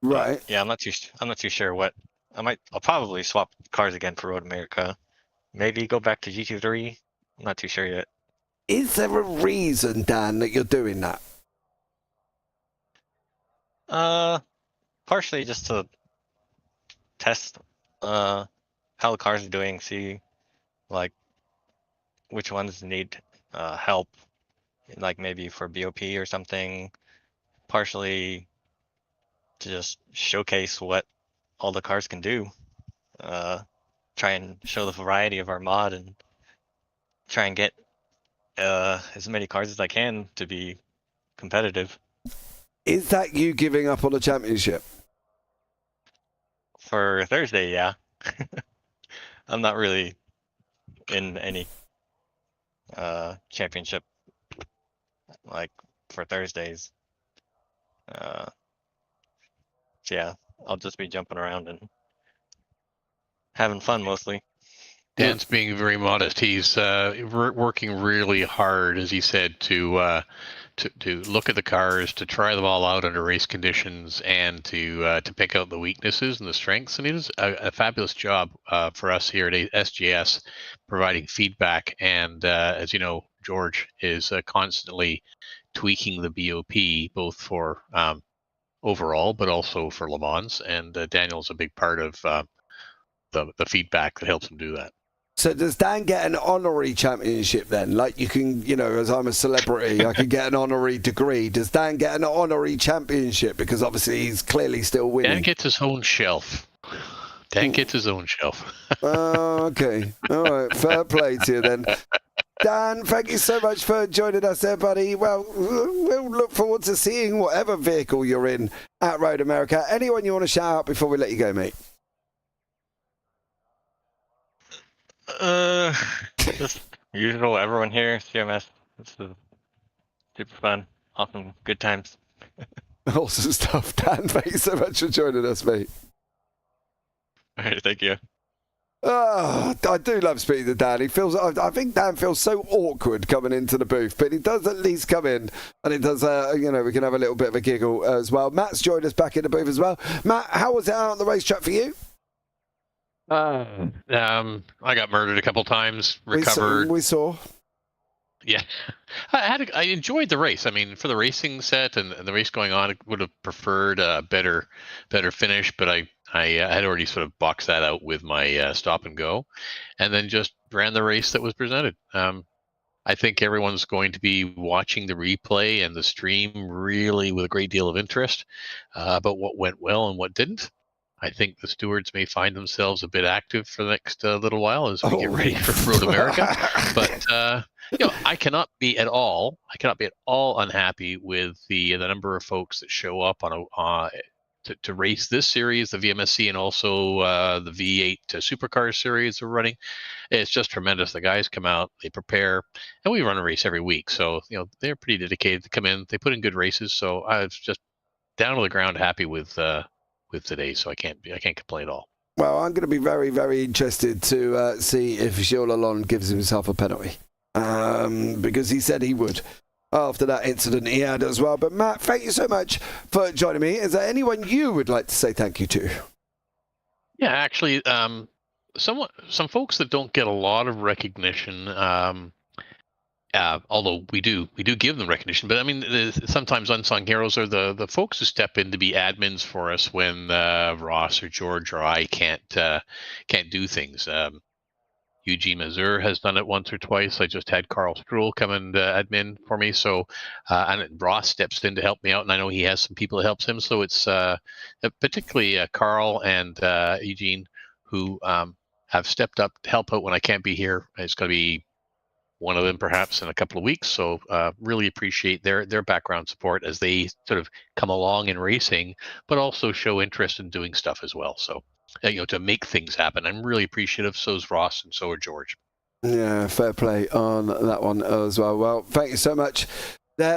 Right. Yeah, I'm not too sure what I'll probably swap cars again for Road America. Maybe go back to GT3. I'm not too sure yet. Is there a reason, Dan, that you're doing that? Partially just to test how the cars are doing, see like which ones need help, like maybe for BOP or something. Partially to just showcase what all the cars can do. Try and show the variety of our mod and try and get as many cars as I can to be competitive. Is that you giving up on the championship? For Thursday, yeah. I'm not really in any championship like for Thursdays. So yeah, I'll just be jumping around and having fun mostly. Dan's being very modest. He's working really hard, as he said, to to look at the cars, to try them all out under race conditions, and to pick out the weaknesses and the strengths. And he does a fabulous job for us here at SGS, providing feedback. And as you know, George is constantly tweaking the BOP, both for overall, but also for Le Mans. And Daniel's a big part of the feedback that helps him do that. So does Dan get an honorary championship then? Like you can, as I'm a celebrity, I can get an honorary degree. Does Dan get an honorary championship? Because obviously he's clearly still winning. Dan gets his own shelf. Dan gets his own shelf. Okay. All right. Fair play to you then. Dan, thank you so much for joining us there, buddy. Well, we'll look forward to seeing whatever vehicle you're in at Road America. Anyone you want to shout out before we let you go, mate? Just usual, everyone here, CMS. This is super fun, awesome, good times. Awesome stuff, Dan. Thank you so much for joining us, mate. All right, thank you. Oh, I do love speaking to Dan. I think Dan feels so awkward coming into the booth, but he does at least come in, and it does, we can have a little bit of a giggle as well. Matt's joined us back in the booth as well. Matt, how was it out on the racetrack for you? I got murdered a couple times, recovered. We saw. Yeah, I enjoyed the race. I mean, for the racing set and the race going on, I would have preferred a better finish, but I had already sort of boxed that out with my stop and go, and then just ran the race that was presented. I think everyone's going to be watching the replay and the stream really with a great deal of interest about what went well and what didn't. I think the stewards may find themselves a bit active for the next little while as we get ready for Road America. But I cannot be at all unhappy with the number of folks that show up on to race this series, the VMSC, and also the V8 Supercar series we're running. It's just tremendous. The guys come out, they prepare, and we run a race every week. So they're pretty dedicated to come in. They put in good races. So I was just down to the ground happy with today, so I can't complain at all. Well, I'm going to be very, very interested to see if Gilles Lalonde gives himself a penalty, because he said he would after that incident he had as well. But Matt, thank you so much for joining me. Is there anyone you would like to say thank you to? Yeah, actually, some folks that don't get a lot of recognition. Although we do give them recognition, but I mean, sometimes unsung heroes are the folks who step in to be admins for us when Ross or George or I can't do things. Eugene Mazur has done it once or twice. I just had Carl Stroll come and admin for me. So, and Ross steps in to help me out, and I know he has some people that helps him. So it's particularly Carl and Eugene who have stepped up to help out when I can't be here. It's going to be one of them perhaps in a couple of weeks. So really appreciate their background support as they sort of come along in racing, but also show interest in doing stuff as well. So, to make things happen. I'm really appreciative. So is Ross and so are George. Yeah, fair play on that one as well. Well, thank you so much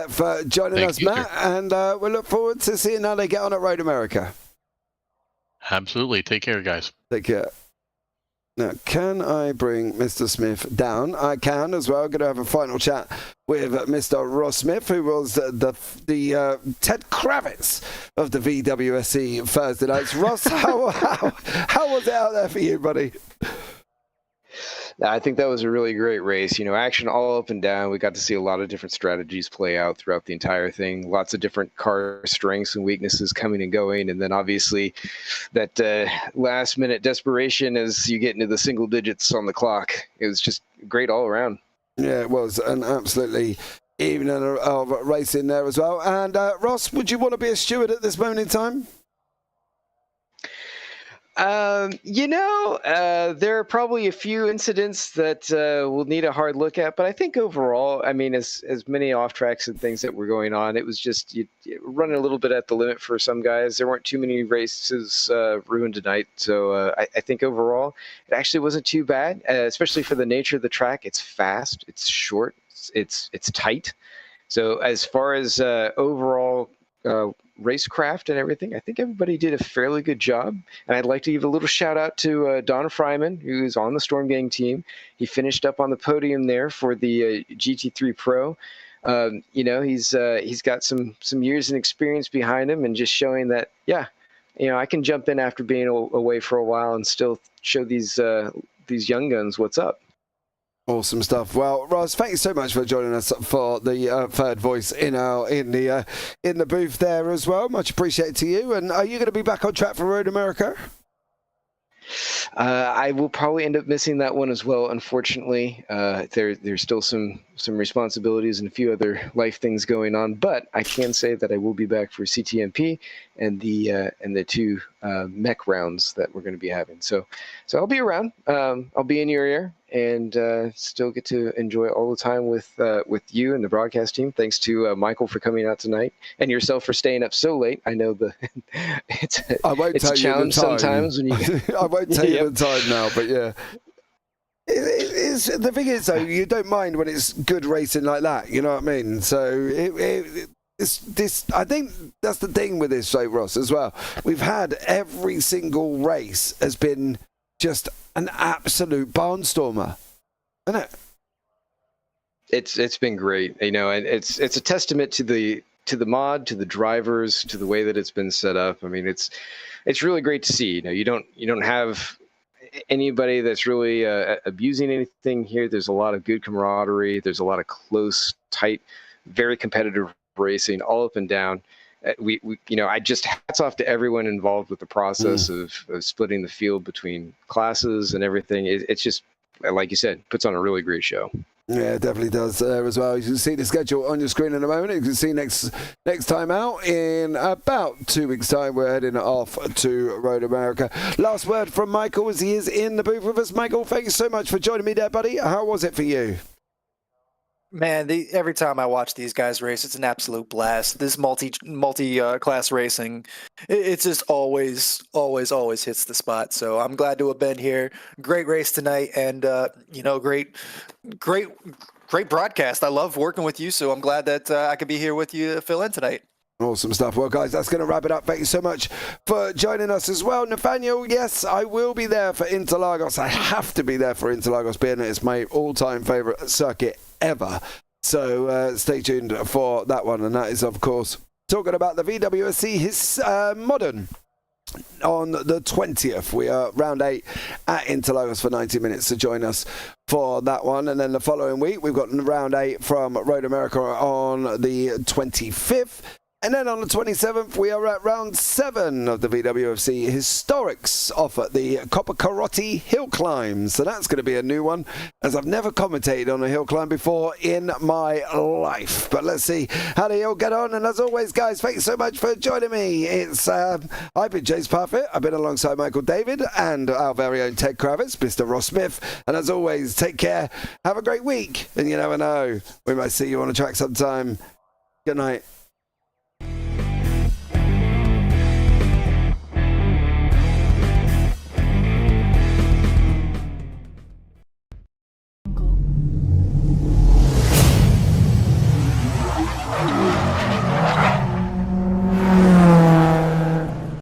for joining us, Matt. Sir. And we'll look forward to seeing how they get on at Road America. Absolutely. Take care, guys. Take care. Now, can I bring Mr. Smith down? I can as well. I'm going to have a final chat with Mr. Ross Smith, who was the Ted Kravitz of the VWSC Thursday nights. Ross, how was it out there for you, buddy? I think that was a really great race. Action all up and down. We got to see a lot of different strategies play out throughout the entire thing. Lots of different car strengths and weaknesses coming and going. And then obviously that last minute desperation as you get into the single digits on the clock. It was just great all around. Yeah, it was an absolutely evening of racing there as well. And Ross, would you want to be a steward at this moment in time? There are probably a few incidents that we'll need a hard look at, but I think overall, I mean, as many off tracks and things that were going on, it was just running a little bit at the limit for some guys. There weren't too many races ruined tonight, so I think overall it actually wasn't too bad, especially for the nature of the track. It's fast, it's short, it's tight. So as far as overall racecraft and everything, I think everybody did a fairly good job. And I'd like to give a little shout out to Don Fryman, who's on the Storm Gang team. He finished up on the podium there for the GT3 Pro. You know, he's got some years and experience behind him, and just showing that, yeah, you know, I can jump in after being away for a while and still show these young guns what's up. Awesome stuff. Well, Ross, thank you so much for joining us for the third voice in the booth there as well. Much appreciated to you. And are you going to be back on track for Road America? I will probably end up missing that one as well. Unfortunately, there's still some responsibilities and a few other life things going on. But I can say that I will be back for CTMP and the two mech rounds that we're going to be having. So I'll be around. I'll be in your ear and still get to enjoy all the time with you and the broadcast team. Thanks to Michael for coming out tonight, and yourself for staying up so late. I know it's a challenge sometimes when you. I won't tell you the time now, but yeah. The thing is, though, you don't mind when it's good racing like that. You know what I mean? So I think that's the thing with this show, Ross, as well. We've had every single race has been just an absolute barnstormer, isn't it? It's been great, you know, and it's a testament to the mod, to the drivers, to the way that it's been set up. I mean, it's really great to see. You know, you don't have anybody that's really abusing anything here. There's a lot of good camaraderie. There's a lot of close, tight, very competitive racing all up and down. We you know, I just hats off to everyone involved with the process of splitting the field between classes and everything. It's just, like you said, puts on a really great show. Yeah, it definitely does there as well. You can see the schedule on your screen in a moment. You can see next time out in about 2 weeks' time. We're heading off to Road America. Last word from Michael as he is in the booth with us. Michael, thank you so much for joining me there, buddy. How was it for you? Man, every time I watch these guys race, it's an absolute blast. This multi class racing, it's just always hits the spot. So I'm glad to have been here. Great race tonight, and you know, great broadcast. I love working with you, so I'm glad that I could be here with you to fill in tonight. Awesome stuff. Well, guys, that's going to wrap it up. Thank you so much for joining us as well. Nathaniel, yes, I will be there for Interlagos. I have to be there for Interlagos, being it's my all-time favourite circuit ever. So stay tuned for that one. And that is, of course, talking about the VWSC, his modern. On the 20th, we are round 8 at Interlagos for 90 minutes, to join us for that one. And then the following week, we've got round 8 from Road America on the 25th. And then on the 27th, we are at round 7 of the VWFC Historics off at the Copper-Carotti Hill Climb. So that's going to be a new one, as I've never commentated on a hill climb before in my life. But let's see how the hill get on. And as always, guys, thanks so much for joining me. I've been James Parfitt. I've been alongside Michael David and our very own Ted Kravitz, Mr. Ross Smith. And as always, take care. Have a great week. And you never know, we might see you on the track sometime. Good night.